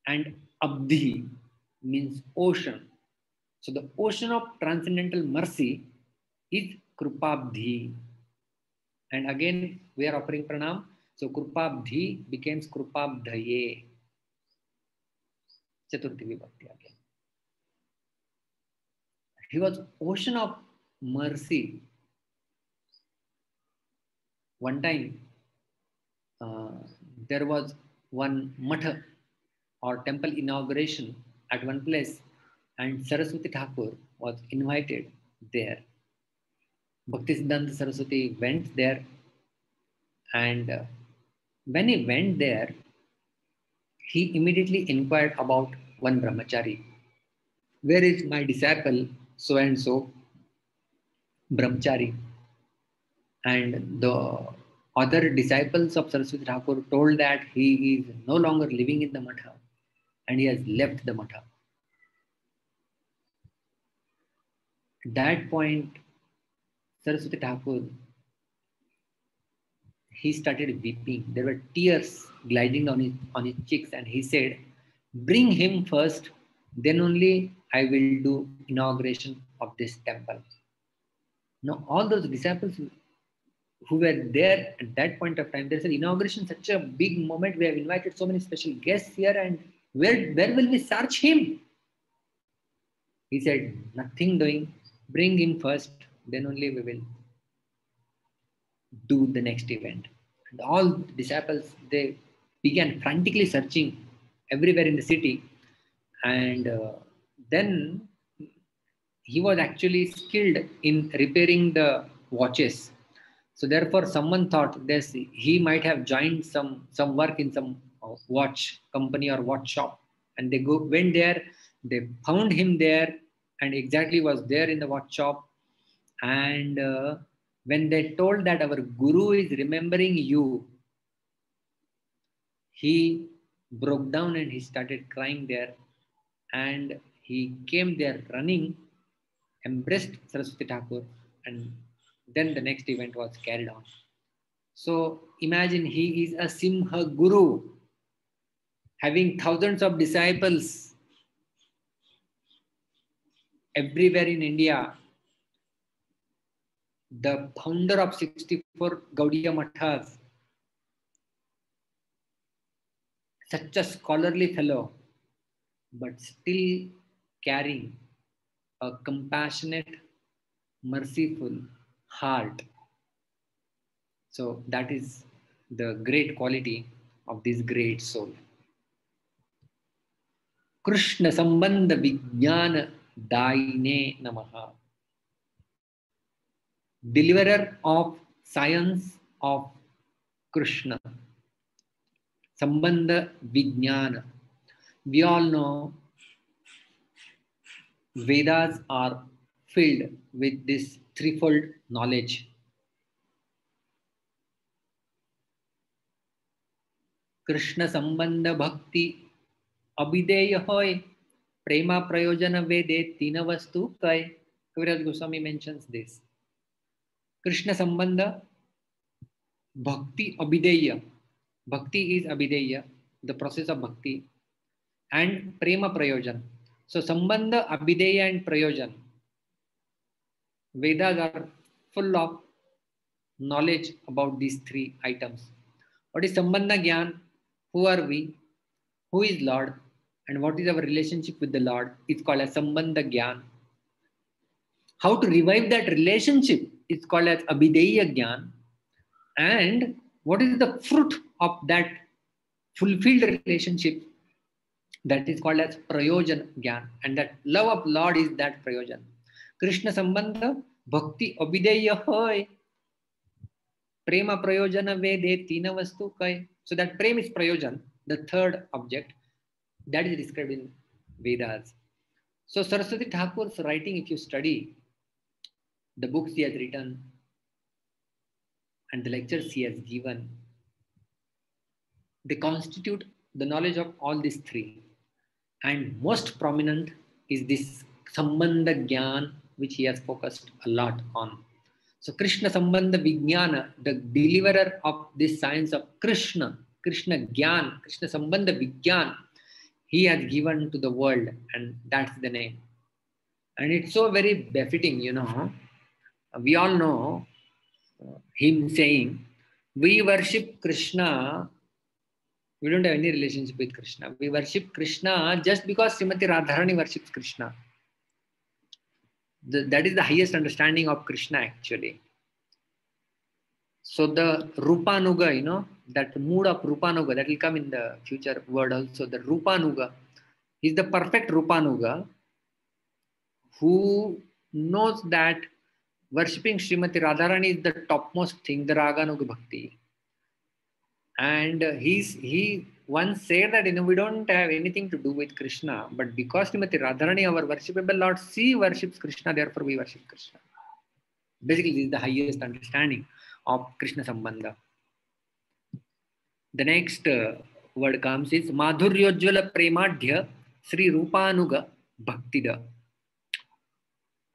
and Abdi means ocean. So the ocean of transcendental mercy is Krupabdhi. And again, we are offering pranam. So Krupabdhi becomes Krupabdhaye. Chaturthi Vibhakti again. He was ocean of mercy. One time, there was one matha or temple inauguration at one place, and Saraswati Thakur was invited there. Bhaktisiddhanta Saraswati went there, and when he went there, he immediately inquired about one brahmachari. Where is my disciple so and so brahmachari? And the other disciples of Saraswati Thakur told that he is no longer living in the matha and he has left the matha. At that point, Saraswati Thakur, he started weeping. There were tears gliding on his cheeks, and he said, "Bring him first, then only I will do inauguration of this temple." Now, all those disciples who were there at that point of time, there's an inauguration, such a big moment. We have invited so many special guests here, and where will we search him? He said, "Nothing doing. Bring him first, then only we will do the next event." And all disciples, they began frantically searching everywhere in the city, and then he was actually skilled in repairing the watches. So therefore, someone thought this he might have joined some work in some watch company or watch shop, and they went there. They found him there, and exactly was there in the watch shop. And when they told that our guru is remembering you, he broke down and he started crying there, and he came there running, embraced Saraswati Thakur, and then the next event was carried on. So imagine, he is a Simha Guru, having thousands of disciples everywhere in India, the founder of 64 Gaudiya Mathas, such a scholarly fellow, but still carrying a compassionate, merciful heart. So that is the great quality of this great soul. Krishna Sambandha Vijnana Daine Namaha. Deliverer of science of Krishna. Sambandha Vijnana. We all know Vedas are filled with this threefold knowledge. Krishna Sambandha Bhakti Abhideya hoy Prema Prayojana Vede Tina Vastu Kai. Kaviraj Goswami mentions this. Krishna Sambandha Bhakti Abhideya. Bhakti is Abhideya, the process of bhakti, and Prema Prayojan. So Sambandha, Abhideya and Prayojan. Vedas are full of knowledge about these three items. What is Sambandha Gyan? Who are we? Who is Lord? And what is our relationship with the Lord? It's called as Sambandha Gyan. How to revive that relationship? It's called as Abhideya Gyan. And what is the fruit of that fulfilled relationship? That is called as Prayojan Gyan. And that love of Lord is that Prayojan. Krishna Sambandha Bhakti Abhideya hoy Prema Prayojana Vede Tina Vastu Kai. So that Prem is Prayojan, the third object that is described in Vedas. So Saraswati Thakur's writing, if you study the books he has written and the lectures he has given, they constitute the knowledge of all these three. And most prominent is this Sambandha Gyan, which he has focused a lot on. So Krishna Sambandha Vijnana, the deliverer of this science of Krishna, Krishna Gyan, Krishna Sambandha Vijnana, he has given to the world, and that's the name. And it's so very befitting, you know. We all know him saying, we worship Krishna. We don't have any relationship with Krishna. We worship Krishna just because Srimati Radharani worships Krishna. That is the highest understanding of Krishna, actually. So the Rupanuga, you know, that mood of Rupanuga, that will come in the future word also. The Rupanuga is the perfect Rupanuga who knows that worshipping Srimati Radharani is the topmost thing, the Raganuga Bhakti. And he once said that, you know, we don't have anything to do with Krishna, but because Srimati Radharani, our worshipable Lord, she worships Krishna, therefore we worship Krishna. Basically, this is the highest understanding of Krishna Sambandha. The next word comes is Madhuryojjvala Premadhya Sri Rupanuga Bhaktida,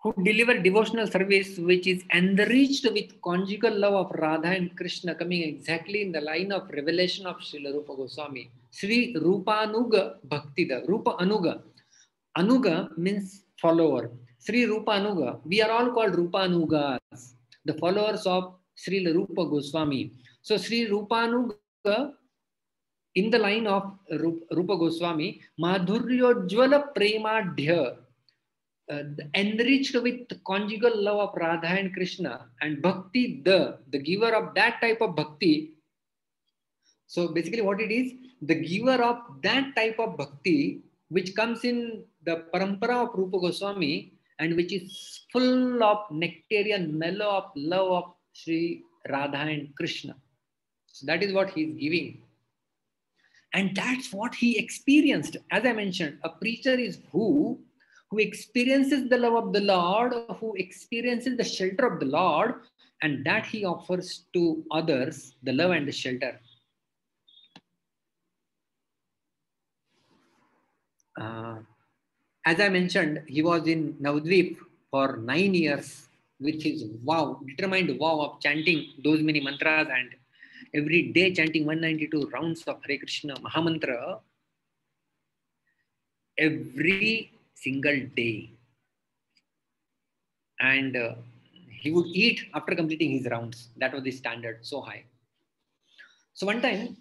who deliver devotional service which is enriched with conjugal love of Radha and Krishna, coming exactly in the line of revelation of Srila Rupa Goswami. Sri Rupanuga Bhaktida, Rupa Anuga. Anuga means follower. Sri Rupanuga, we are all called Rupanugas, the followers of Srila Rupa Goswami. So Sri Rupanuga, in the line of Rupa Goswami, Madhuryojjvala Premadhya, enriched with conjugal love of Radha and Krishna, and Bhakti, the giver of that type of Bhakti. So basically what it is, the giver of that type of Bhakti, which comes in the parampara of Rupa Goswami, and which is full of nectarian mellow of love of Sri Radha and Krishna. So that is what he is giving. And that's what he experienced. As I mentioned, a preacher is who experiences the love of the Lord, who experiences the shelter of the Lord, and that he offers to others, the love and the shelter. As I mentioned, he was in Navadvip for 9 years with his determined vow of chanting those many mantras, and every day chanting 192 rounds of Hare Krishna Mahamantra every single day. And he would eat after completing his rounds. That was the standard, so high. So one time,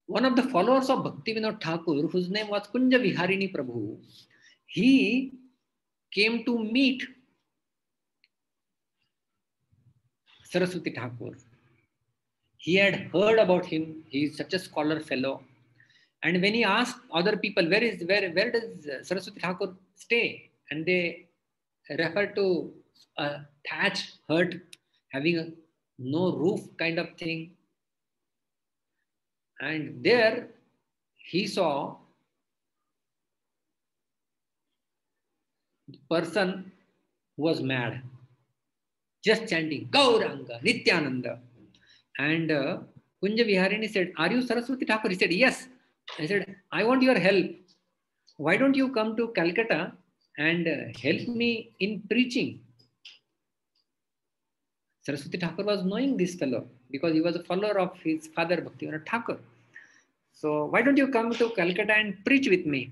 one of the followers of Bhaktivinoda Thakur, whose name was Kunja Viharini Prabhu, he came to meet Saraswati Thakur. He had heard about him. He is such a scholar fellow. And when he asked other people, where does Saraswati Thakur stay? And they refer to a thatched hut having no roof kind of thing. And there he saw the person who was mad, just chanting Gauranga, Nityananda. And Kunja Viharini said, are you Saraswati Thakur? He said, yes. I said, I want your help. Why don't you come to Calcutta and help me in preaching? Saraswati Thakur was knowing this fellow because he was a follower of his father Bhaktivinoda Thakur. So why don't you come to Calcutta and preach with me?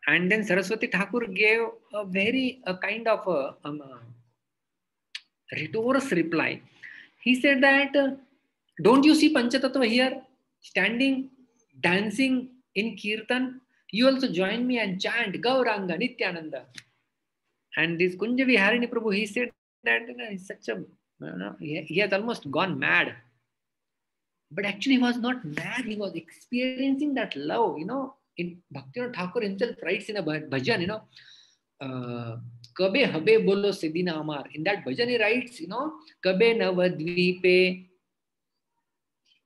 And then Saraswati Thakur gave a kind of a rigorous reply. He said that, don't you see Panchatattva here, standing, dancing in Kirtan? You also join me and chant Gauranga, Nityananda. And this Kunja Viharini Prabhu, he said that he's such a, he has almost gone mad. But actually he was not mad, he was experiencing that love, In Bhaktivinoda Thakur himself writes in a bhajan, Kabe habe bolo sedina amar. In that bhajan he writes, Kabe navadvipe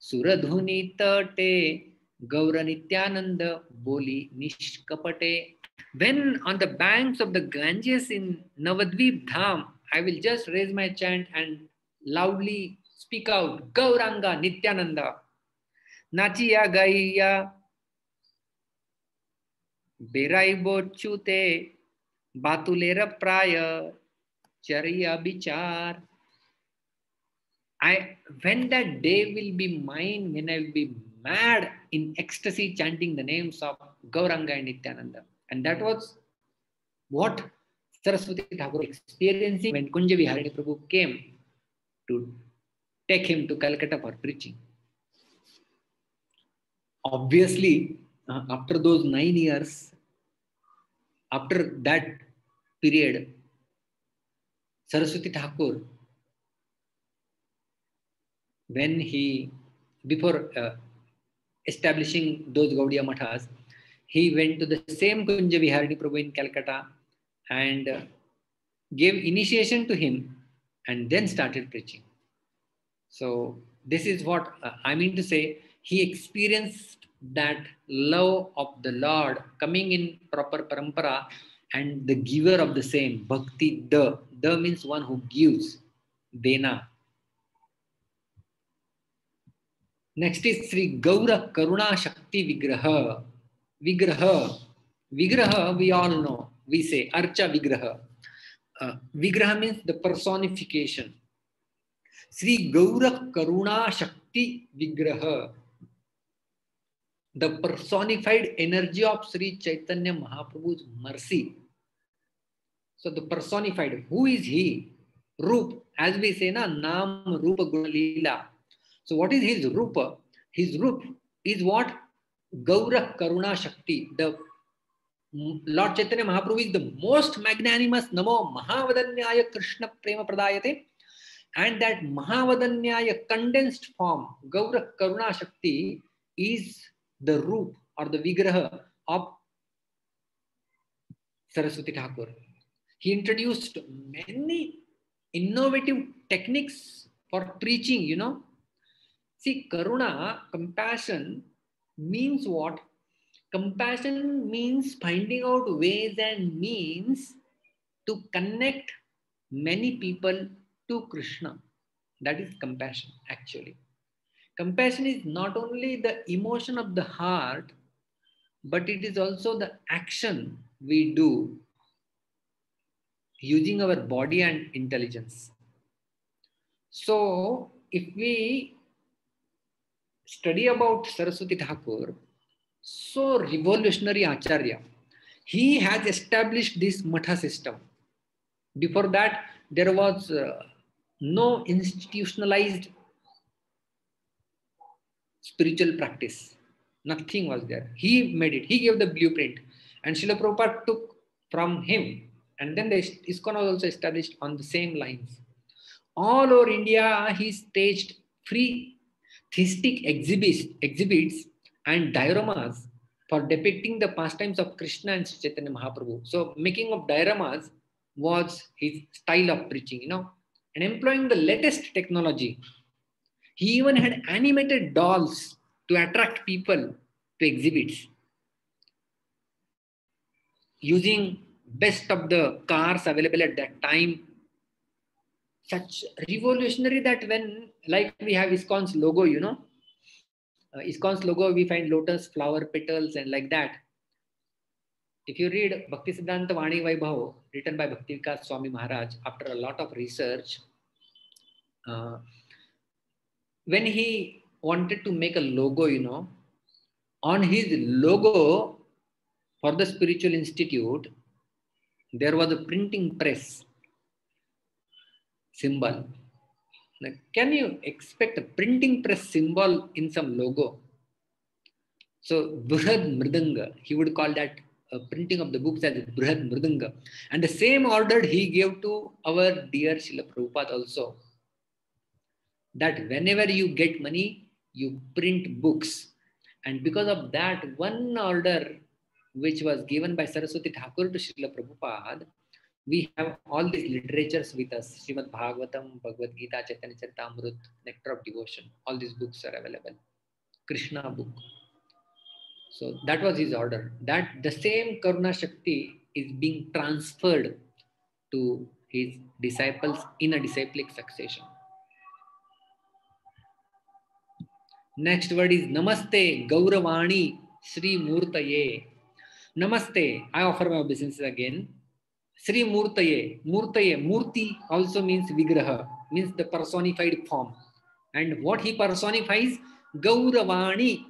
suradhuni tate Gaura Nityananda boli nishkapate. When on the banks of the Ganges in Navadvip Dham, I will just raise my chant and loudly speak out, Gauranga Nityananda. Nachiya gaiya beraibo chute batulera praya chariya bichar. When that day will be mine, when I will be mad in ecstasy chanting the names of Gauranga and Nityananda. And that was what Saraswati Thakur experiencing when Kunja Viharini Prabhu came to take him to Calcutta for preaching. Obviously, after those 9 years, after that period, Saraswati Thakur, when he, before establishing those Gaudiya Mathas, he went to the same Kunja Viharini Prabhu in Calcutta and gave initiation to him and then started preaching. So this is what I mean to say. He experienced that love of the Lord coming in proper parampara and the giver of the same, bhakti, the means one who gives, dena. Next is Sri Gaura Karuna Shakti Vigraha. Vigraha, we all know. We say Archa Vigraha. Vigraha means the personification. Sri Gaura Karuna Shakti Vigraha. The personified energy of Sri Chaitanya Mahaprabhu's mercy. So the personified, who is he? Roop, as we say, Nam Rupa Guna Leela. So what is his Rupa? His Rup is what? Gaura Karuna Shakti. The Lord Chaitanya Mahaprabhu is the most magnanimous. Namo Mahavadanyaya Krishna Prema Pradayate. And that Mahavadanyaya condensed form, Gaura Karuna Shakti, is the Roop or the Vigraha of Saraswati Thakur. He introduced many innovative techniques for preaching, you know. See, Karuna, compassion, means what? Compassion means finding out ways and means to connect many people to Krishna. That is compassion, actually. Compassion is not only the emotion of the heart, but it is also the action we do using our body and intelligence. So, if we study about Saraswati Thakur, so revolutionary Acharya, he has established this Matha system. Before that, there was no institutionalized spiritual practice. Nothing was there. He made it. He gave the blueprint. And Srila Prabhupada took from him. And then the ISKCON was also established on the same lines. All over India, he staged free theistic exhibits and dioramas for depicting the pastimes of Krishna and Sri Chaitanya Mahaprabhu. So making of dioramas was his style of preaching, you know, and employing the latest technology. He even had animated dolls to attract people to exhibits, using best of the cars available at that time. Such revolutionary that when, like we have ISKCON's logo, you know, ISKCON's logo, we find lotus, flower petals, and like that. If you read Bhakti Siddhanta Vani Vaibhav, written by Bhakti Vikas Swami Maharaj, after a lot of research, when he wanted to make a logo, you know, on his logo for the spiritual institute, there was a printing press symbol. Now, can you expect a printing press symbol in some logo? So Brihad Mridanga, he would call that printing of the books as Brihad Mridanga. And the same order he gave to our dear Srila Prabhupada also. That whenever you get money, you print books. And because of that one order, which was given by Saraswati Thakur to Srila Prabhupada, we have all these literatures with us. Srimad Bhagavatam, Bhagavad Gita, Chaitanya Charitamrita, Nectar of Devotion. All these books are available. Krishna book. So that was his order. That the same Karuna Shakti is being transferred to his disciples in a disciplic succession. Next word is Namaste Gauravani Sri Murtaye. Namaste. I offer my obeisances again. Sri Murtaye. Murtaye. Murti also means Vigraha, means the personified form. And what he personifies? Gauravani.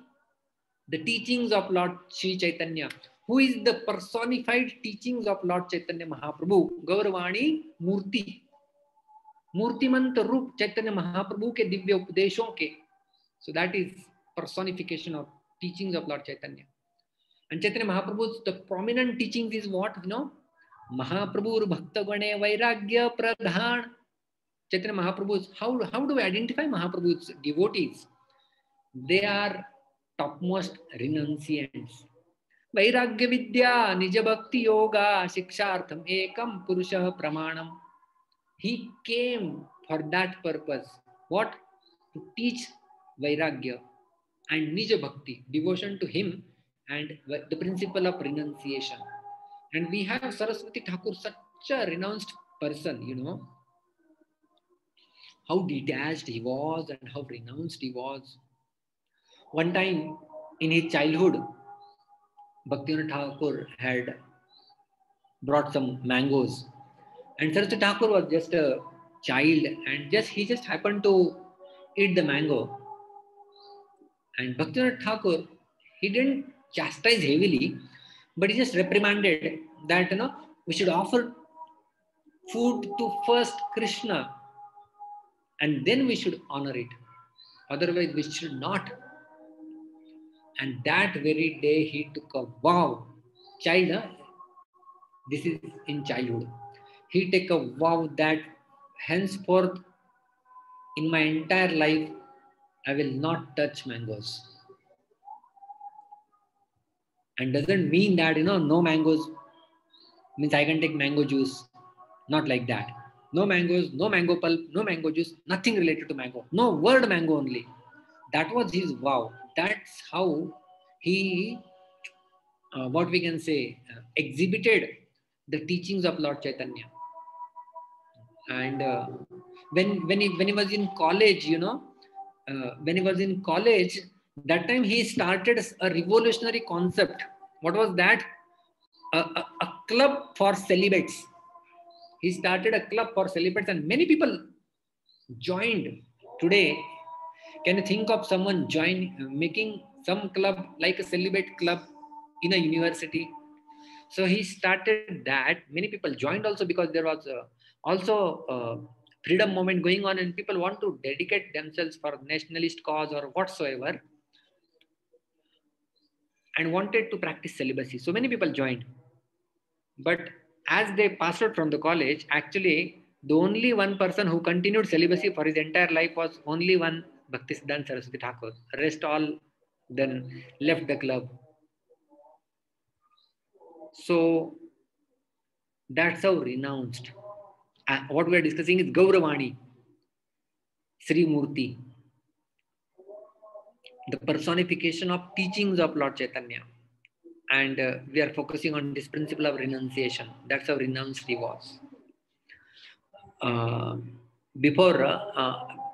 the teachings of Lord Sri Chaitanya. Who is the personified teachings of Lord Chaitanya Mahaprabhu? Gauravani Murti. मूर्तिमंत रूप चैतन्य महाप्रभु के दिव्य उपदेशों के. So that is personification of teachings of Lord Chaitanya. And Chaitanya Mahaprabhu's the prominent teachings is what? You know, Mahaprabhu Bhaktagane Vairagya Pradhan. Chaitanya Mahaprabhu's, how do we identify Mahaprabhu's devotees? They are topmost renunciants. Vairagya Vidya Nija Bhakti Yoga Shikshartham Ekam Purusha Pramanam. He came for that purpose. What? To teach Vairagya and Nija Bhakti, devotion to him, and the principle of renunciation. And we have Saraswati Thakur, such a renounced person, you know, how detached he was and how renounced he was. One time in his childhood, Bhaktivinoda Thakur had brought some mangoes, and Saraswati Thakur was just a child, and he just happened to eat the mango. And Bhaktivinoda Thakur, he didn't chastise heavily, but he just reprimanded that, you know, we should offer food to first Krishna and then we should honor it. Otherwise, we should not. And that very day, he took a vow. Child, this is in childhood. He took a vow that henceforth, in my entire life, I will not touch mangoes. And doesn't mean that, you know, no mangoes means I can take mango juice. Not like that. No mangoes, no mango pulp, no mango juice, nothing related to mango. No word mango only. That was his vow. That's how he, what we can say, exhibited the teachings of Lord Chaitanya. And when he was in college, you know, when he was in college, that time he started a revolutionary concept. What was that? A club for celibates. He started a club for celibates and many people joined. Today, can you think of someone making some club like a celibate club in a university? So he started that. Many people joined also because there was also a freedom movement going on and people want to dedicate themselves for nationalist cause or whatsoever and wanted to practice celibacy. So many people joined. But as they passed out from the college, actually, the only one person who continued celibacy for his entire life was only one Bhaktisiddhanta Saraswati Thakur. The rest all then left the club. So that's how renounced. What we are discussing is Gauravani, Sri Murti, the personification of teachings of Lord Chaitanya. And we are focusing on this principle of renunciation. That's how renounced he was.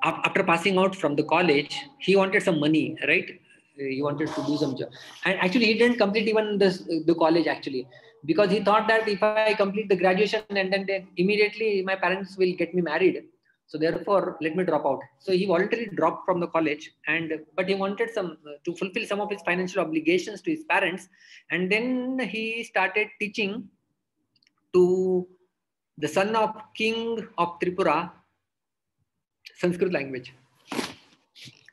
After passing out from the college, he wanted some money, right? He wanted to do some job. And actually, he didn't complete even the college, actually, because he thought that if I complete the graduation and then immediately my parents will get me married. So therefore, let me drop out. So he voluntarily dropped from the college, but he wanted to fulfill some of his financial obligations to his parents. And then he started teaching to the son of king of Tripura, Sanskrit language.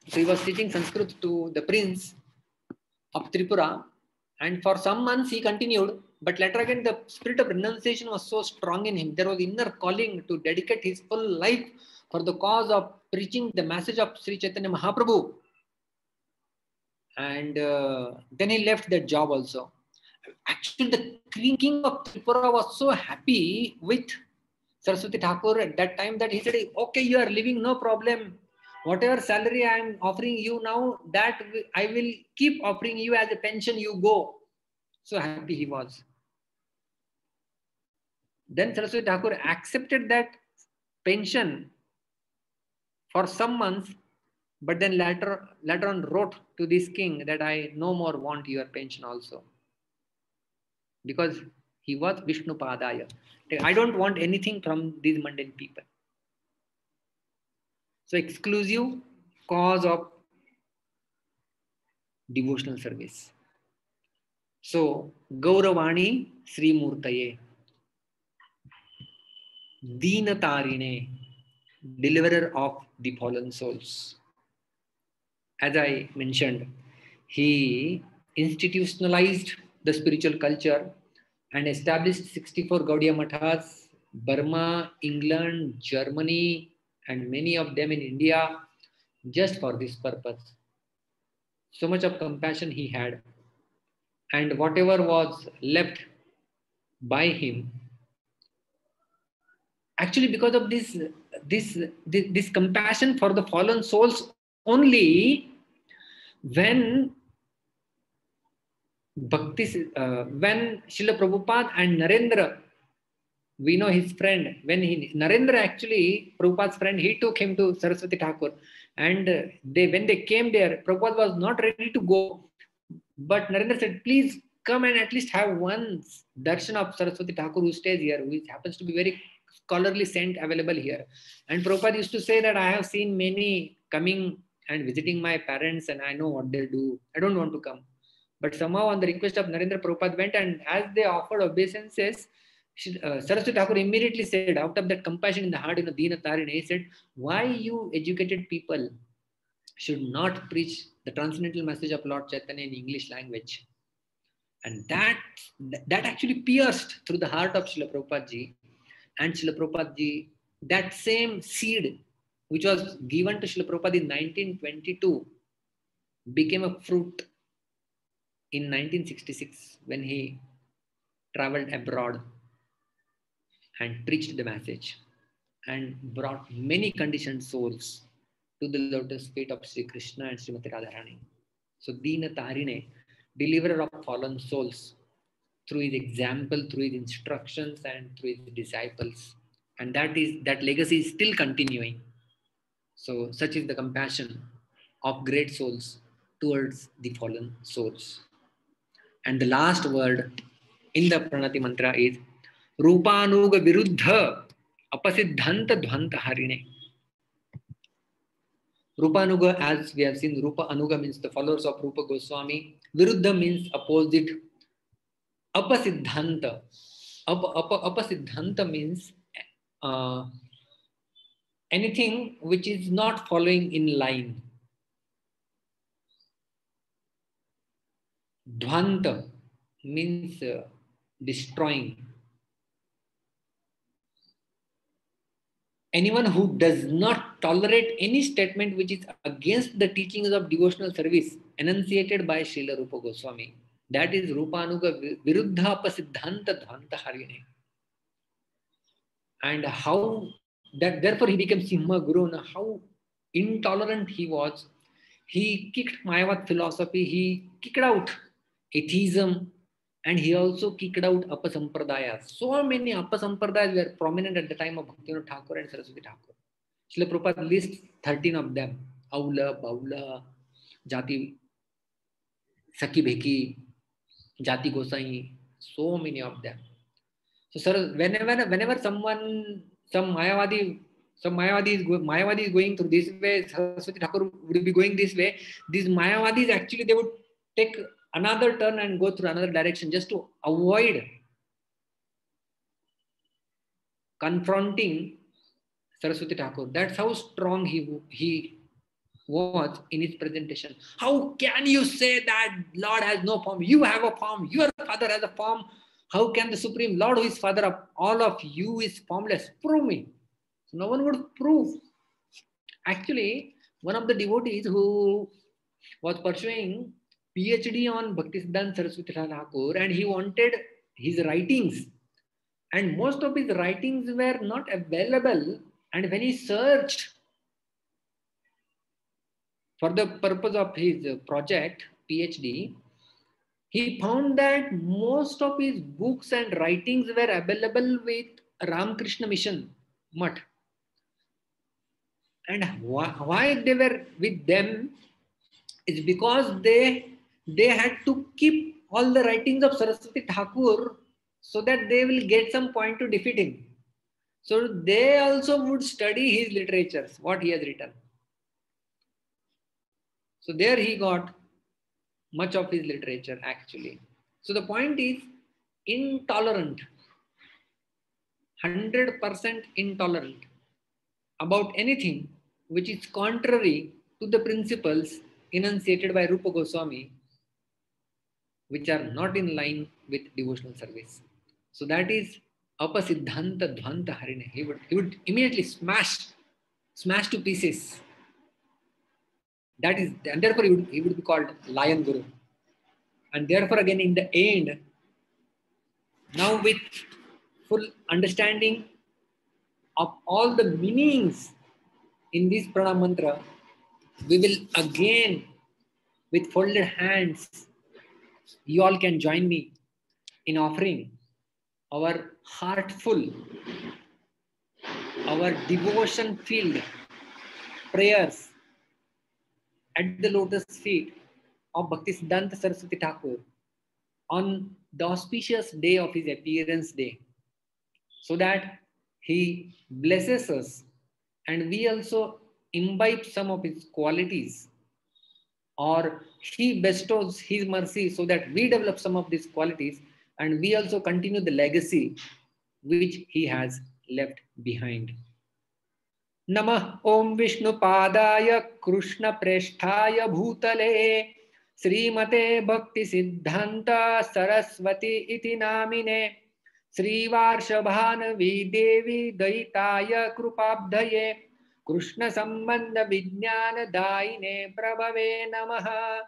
So he was teaching Sanskrit to the prince of Tripura, and for some months he continued, but later again the spirit of renunciation was so strong in him. There was inner calling to dedicate his full life for the cause of preaching the message of Sri Chaitanya Mahaprabhu. And then he left that job also. Actually, the king of Tripura was so happy with Saraswati Thakur at that time that he said, okay, you are leaving, no problem. Whatever salary I am offering you now, that I will keep offering you as a pension, you go. So happy he was. Then Saraswati Thakur accepted that pension for some months, but then later on wrote to this king that I no more want your pension also. Because he was Vishnu Padaya. I don't want anything from these mundane people. So exclusive cause of devotional service. So, Gauravani Sri Murtaye, Deenatarine, deliverer of the fallen souls. As I mentioned, he institutionalized the spiritual culture and established 64 Gaudiya Mathas, Burma, England, Germany, and many of them in India, just for this purpose. So much of compassion he had. And whatever was left by him, actually because of this compassion for the fallen souls only, when when Srila Prabhupada and Narendra, we know his friend, when Narendra actually, Prabhupada's friend, he took him to Saraswati Thakur, and when they came there, Prabhupada was not ready to go, but Narendra said, please come and at least have one darshan of Saraswati Thakur who stays here, who happens to be very scholarly saint available here. And Prabhupada used to say that I have seen many coming and visiting my parents and I know what they do. I don't want to come. But somehow on the request of Narendra, Prabhupada went, and as they offered obeisances, Saraswati Thakur immediately said, out of that compassion in the heart, Deenatarine, he said, why you educated people should not preach the transcendental message of Lord Chaitanya in English language? And that actually pierced through the heart of Srila Prabhupada ji. And Srila Prabhupada ji, that same seed which was given to Srila Prabhupada in 1922 became a fruit in 1966 when he traveled abroad and preached the message and brought many conditioned souls to the lotus feet of Sri Krishna and Srimati Radharani. So Deenatarine, deliverer of fallen souls, through his example, through his instructions, and through his disciples. And that legacy is still continuing. So such is the compassion of great souls towards the fallen souls. And the last word in the Pranati mantra is Rupanuga Viruddha Apasiddhanta Dhvanta Harine. Rupanuga, as we have seen, Rupa Anuga means the followers of Rupa Goswami. Viruddha means opposite. Apasiddhanta. Apasiddhanta means anything which is not following in line. Dhvanta means destroying. Anyone who does not tolerate any statement which is against the teachings of devotional service enunciated by Srila Rupa Goswami, that is Rupanuga Viruddha Apasiddhanta Dhvanta Harine. And how that therefore he became Simha Guru. Now, how intolerant he was. He kicked Mayavad philosophy, he kicked out atheism, and he also kicked out Apasampradayas. So many Apasampradayas were prominent at the time of Bhaktivinoda Thakur and Saraswati Thakur. Srila Prabhupada lists 13 of them. Aula, Baula, Jati, Saki Bheki, Jati Gosai, so many of them. So whenever some Mayavadi is going through this way, Saraswati Thakur would be going this way, these Mayavadis actually they would take another turn and go through another direction just to avoid confronting Saraswati Thakur. That's how strong he was in his presentation. How can you say that Lord has no form? You have a form. Your father has a form. How can the Supreme Lord, who is father of all of you, is formless? Prove me. So no one would prove. Actually, one of the devotees who was pursuing PhD on Bhaktisiddhanta Saraswati Thakur, and he wanted his writings. And most of his writings were not available. And when he searched for the purpose of his project, PhD, he found that most of his books and writings were available with Ramakrishna Mission Mutt. And why they were with them is because they had to keep all the writings of Saraswati Thakur so that they will get some point to defeat him. So they also would study his literatures, what he has written. So there he got much of his literature actually. So the point is intolerant, 100% intolerant about anything which is contrary to the principles enunciated by Rupa Goswami, which are not in line with devotional service. So that is apasiddhanta dvanta harine. He would immediately smash to pieces. That is, and therefore he would be called Lion Guru. And therefore again in the end, now with full understanding of all the meanings in this pranam mantra, we will again with folded hands, you all can join me in offering our heartful, our devotion filled prayers at the lotus feet of Bhaktisiddhanta Saraswati Thakur on the auspicious day of his appearance day, so that he blesses us and we also imbibe some of his qualities, or he bestows his mercy so that we develop some of these qualities and we also continue the legacy which he has left behind. Namah Om Vishnupadaya Krishna Preshthaya Bhutale Srimate Bhakti Siddhanta Saraswati iti namine Sri Varshabhanavi Devi Daitaya Krupabdhaye Krishna Sambandha Vijnana Daine Prabhave Namaha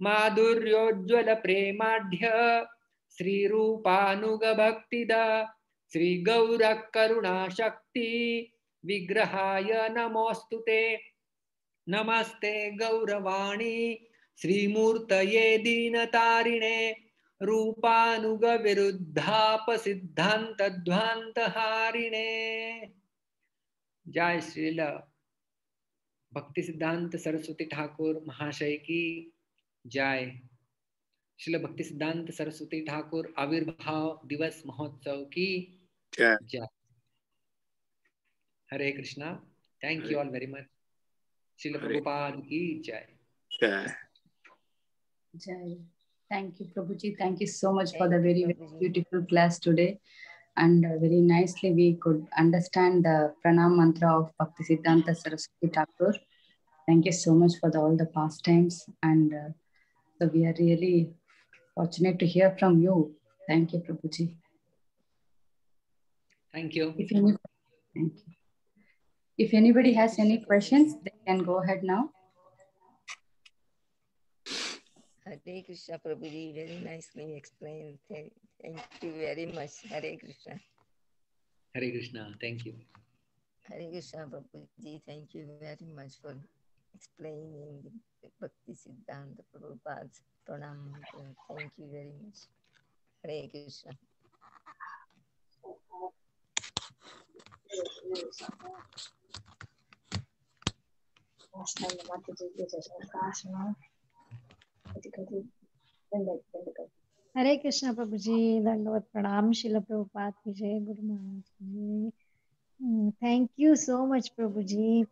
Madhuryojjvala Premadhya Sri Rupanuga Bhaktida Sri Gaura Karuna Shakti Vigrahaya Namostute Namaste Gauravani Sri Murtaye Dinatarine Rupanuga Viruddhapa Siddhanta Dvanta Harine. Jai Srila Bhakti Siddhanta Saraswati Thakur Mahashay ki Jai. Srila Bhakti Siddhanta Saraswati Thakur Avirbhav Divas Mahotsav ki Jai. Hare Krishna. Thank you all very much. Srila Prabhupada ki Jai. Jai. Thank you, Prabhuji. Thank you so much for the very, very beautiful class today. And very nicely we could understand the pranam mantra of Bhaktisiddhanta Saraswati Thakur. Thank you so much for all the pastimes. And so we are really fortunate to hear from you. Thank you, Prabhuji. Thank you. Thank you. If anybody has any questions, they can go ahead now. Hare Krishna, Prabhuji, very nicely explained. Thank you very much. Hare Krishna. Hare Krishna, thank you. Hare Krishna, Prabhuji, thank you very much for explaining the Bhakti Siddhanta Prabhupada's pranam. Thank you very much. Hare Krishna. Hare Krishna Prabhuji, Dandavat Pranam, Srila Prabhupada ki Jai, Guru Maharaj ki Jai. Thank you so much, Prabhuji.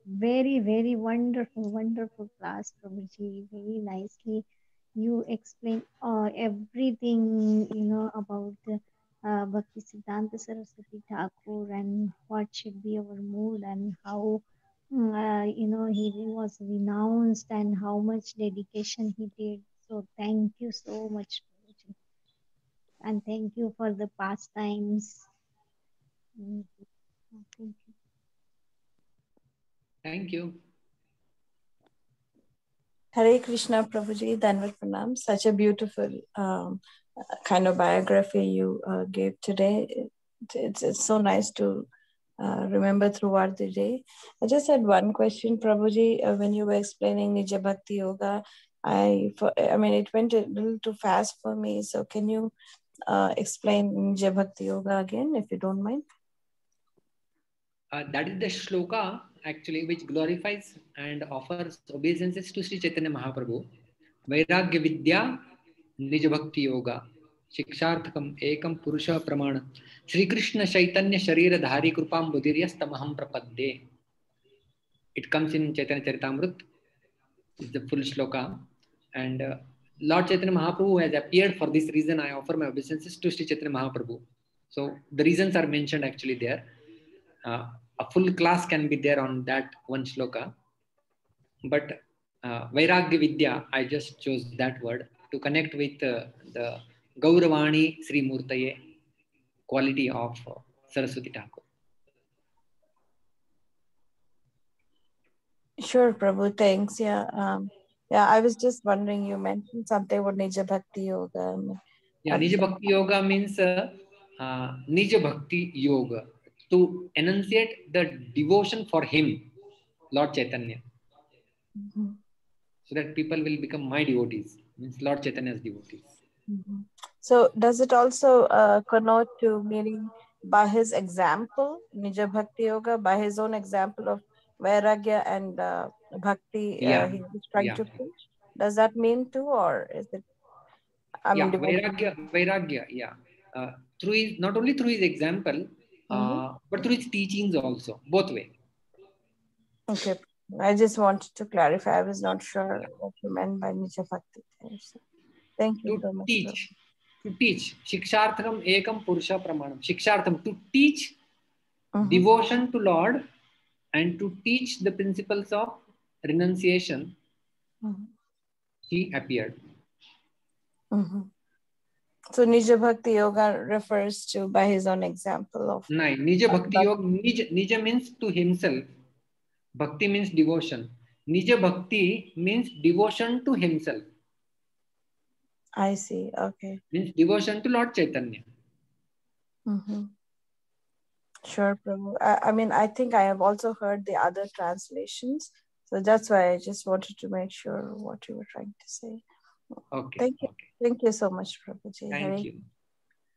Very, very wonderful, wonderful class, Prabhuji. Very nicely you explain everything, about Bhakti Siddhanta Saraswati Thakur and what should be our mood and how, he was renounced and how much dedication he did. So thank you so much, Prabhuji. And thank you for the pastimes. Thank you. Thank you. Hare Krishna, Prabhuji, Dandavat Pranam. Such a beautiful kind of biography you gave today. It's so nice to remember throughout the day. I just had one question, Prabhuji. When you were explaining Nija Bhakti Yoga, I mean, it went a little too fast for me. So can you explain Nija Bhakti Yoga again, if you don't mind? That is the shloka actually which glorifies and offers obeisances to Sri Chaitanya Mahaprabhu. Vairagya Vidya Nija Bhakti Yoga Shiksharthakam Ekam Purusha Pramana Sri Krishna Chaitanya Sharira Dhari Krupam Budhiryas Tamaham Prapadde. It comes in Chaitanya Charitamrut. It's the full shloka. And Lord Chaitanya Mahaprabhu has appeared. For this reason, I offer my obeisances to Sri Chaitanya Mahaprabhu. So the reasons are mentioned actually there. A full class can be there on that one shloka. But Vairagya Vidya, I just chose that word to connect with the Gauravani Sri Murtaye quality of Saraswati Thakur. Sure, Prabhu, thanks. Yeah, I was just wondering, you mentioned something about Nija Bhakti Yoga. Yeah, Nija Bhakti Yoga means Nija Bhakti Yoga, to enunciate the devotion for him, Lord Chaitanya. So that people will become my devotees, means Lord Chaitanya's devotees. So does it also connote to meaning by his example, Nija Bhakti Yoga, by his own example of Vairagya and Bhakti he was trying to preach? Does that mean too, or is it? Vairagya, yeah. Through his, not only through his example, but through his teachings also, both way. Okay, I just wanted to clarify. I was not sure what you meant by Nija Bhakti. So, thank you so much. To teach. Shikshartham ekam purusha pramanam. Shikshartham, to teach devotion to Lord and to teach the principles of renunciation, he appeared. So Nija Bhakti Yoga refers to by his own example of... Nija Bhakti Yoga, Nija means to himself. Bhakti means devotion. Nija Bhakti means devotion to himself. I see, okay. Means devotion to Lord Chaitanya. Sure, Prabhu. I mean, I think I have also heard the other translations. So that's why I just wanted to make sure what you were trying to say. Okay. Thank you. Okay. Thank you so much, Prabhuji. Thank you.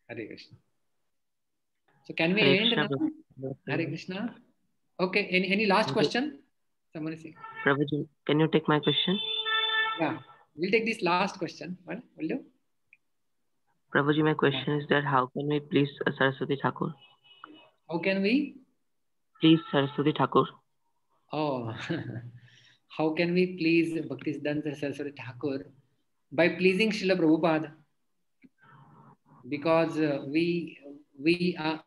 Hare Krishna. So can we end now? Hare Krishna. Okay. Any last question? Someone is saying. Prabhuji, can you take my question? Yeah. We'll take this last question. What will you? Prabhuji, my question is that how can we please Saraswati Thakur? How can we? Please Saraswati Thakur. Oh, how can we please Bhaktisiddhanta Saraswati Thakur? By pleasing Srila Prabhupada. Because we are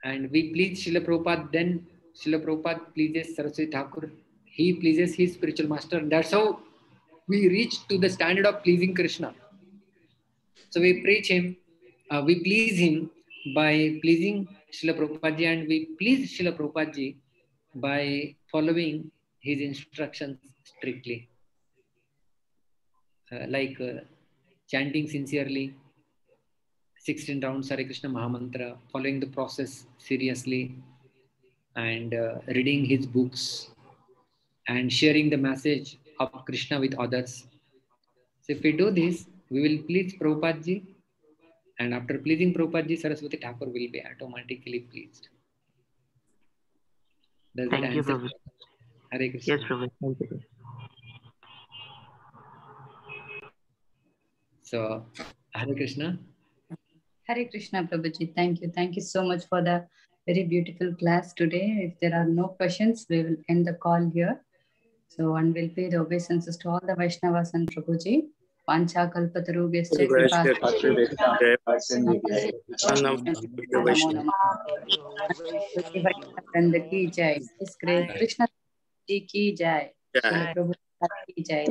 and we please Srila Prabhupada, then Srila Prabhupada pleases Saraswati Thakur. He pleases his spiritual master. And that's how we reach to the standard of pleasing Krishna. So we preach him, we please him by pleasing Srila Prabhupada ji, and we please Srila Prabhupada ji by following his instructions strictly. Like chanting sincerely, 16 rounds Hare Krishna Mahamantra, following the process seriously, and reading his books, and sharing the message of Krishna with others. So if we do this, we will please Prabhupada ji, and after pleasing Prabhupada ji, Saraswati Thakur will be automatically pleased. Does that Thank you, answer? Prabhu. Hare Krishna. Yes, Prabhu. Thank you. So, Hare Krishna. Hare Krishna, Prabhuji. Thank you. Thank you so much for the very beautiful class today. If there are no questions, we will end the call here. So, and we'll pay the obeisances to all the Vaishnavas and Prabhuji. Pancha kalpatarubhyascha ki jai. Krishna ji ki jai. Prabhu ki jai.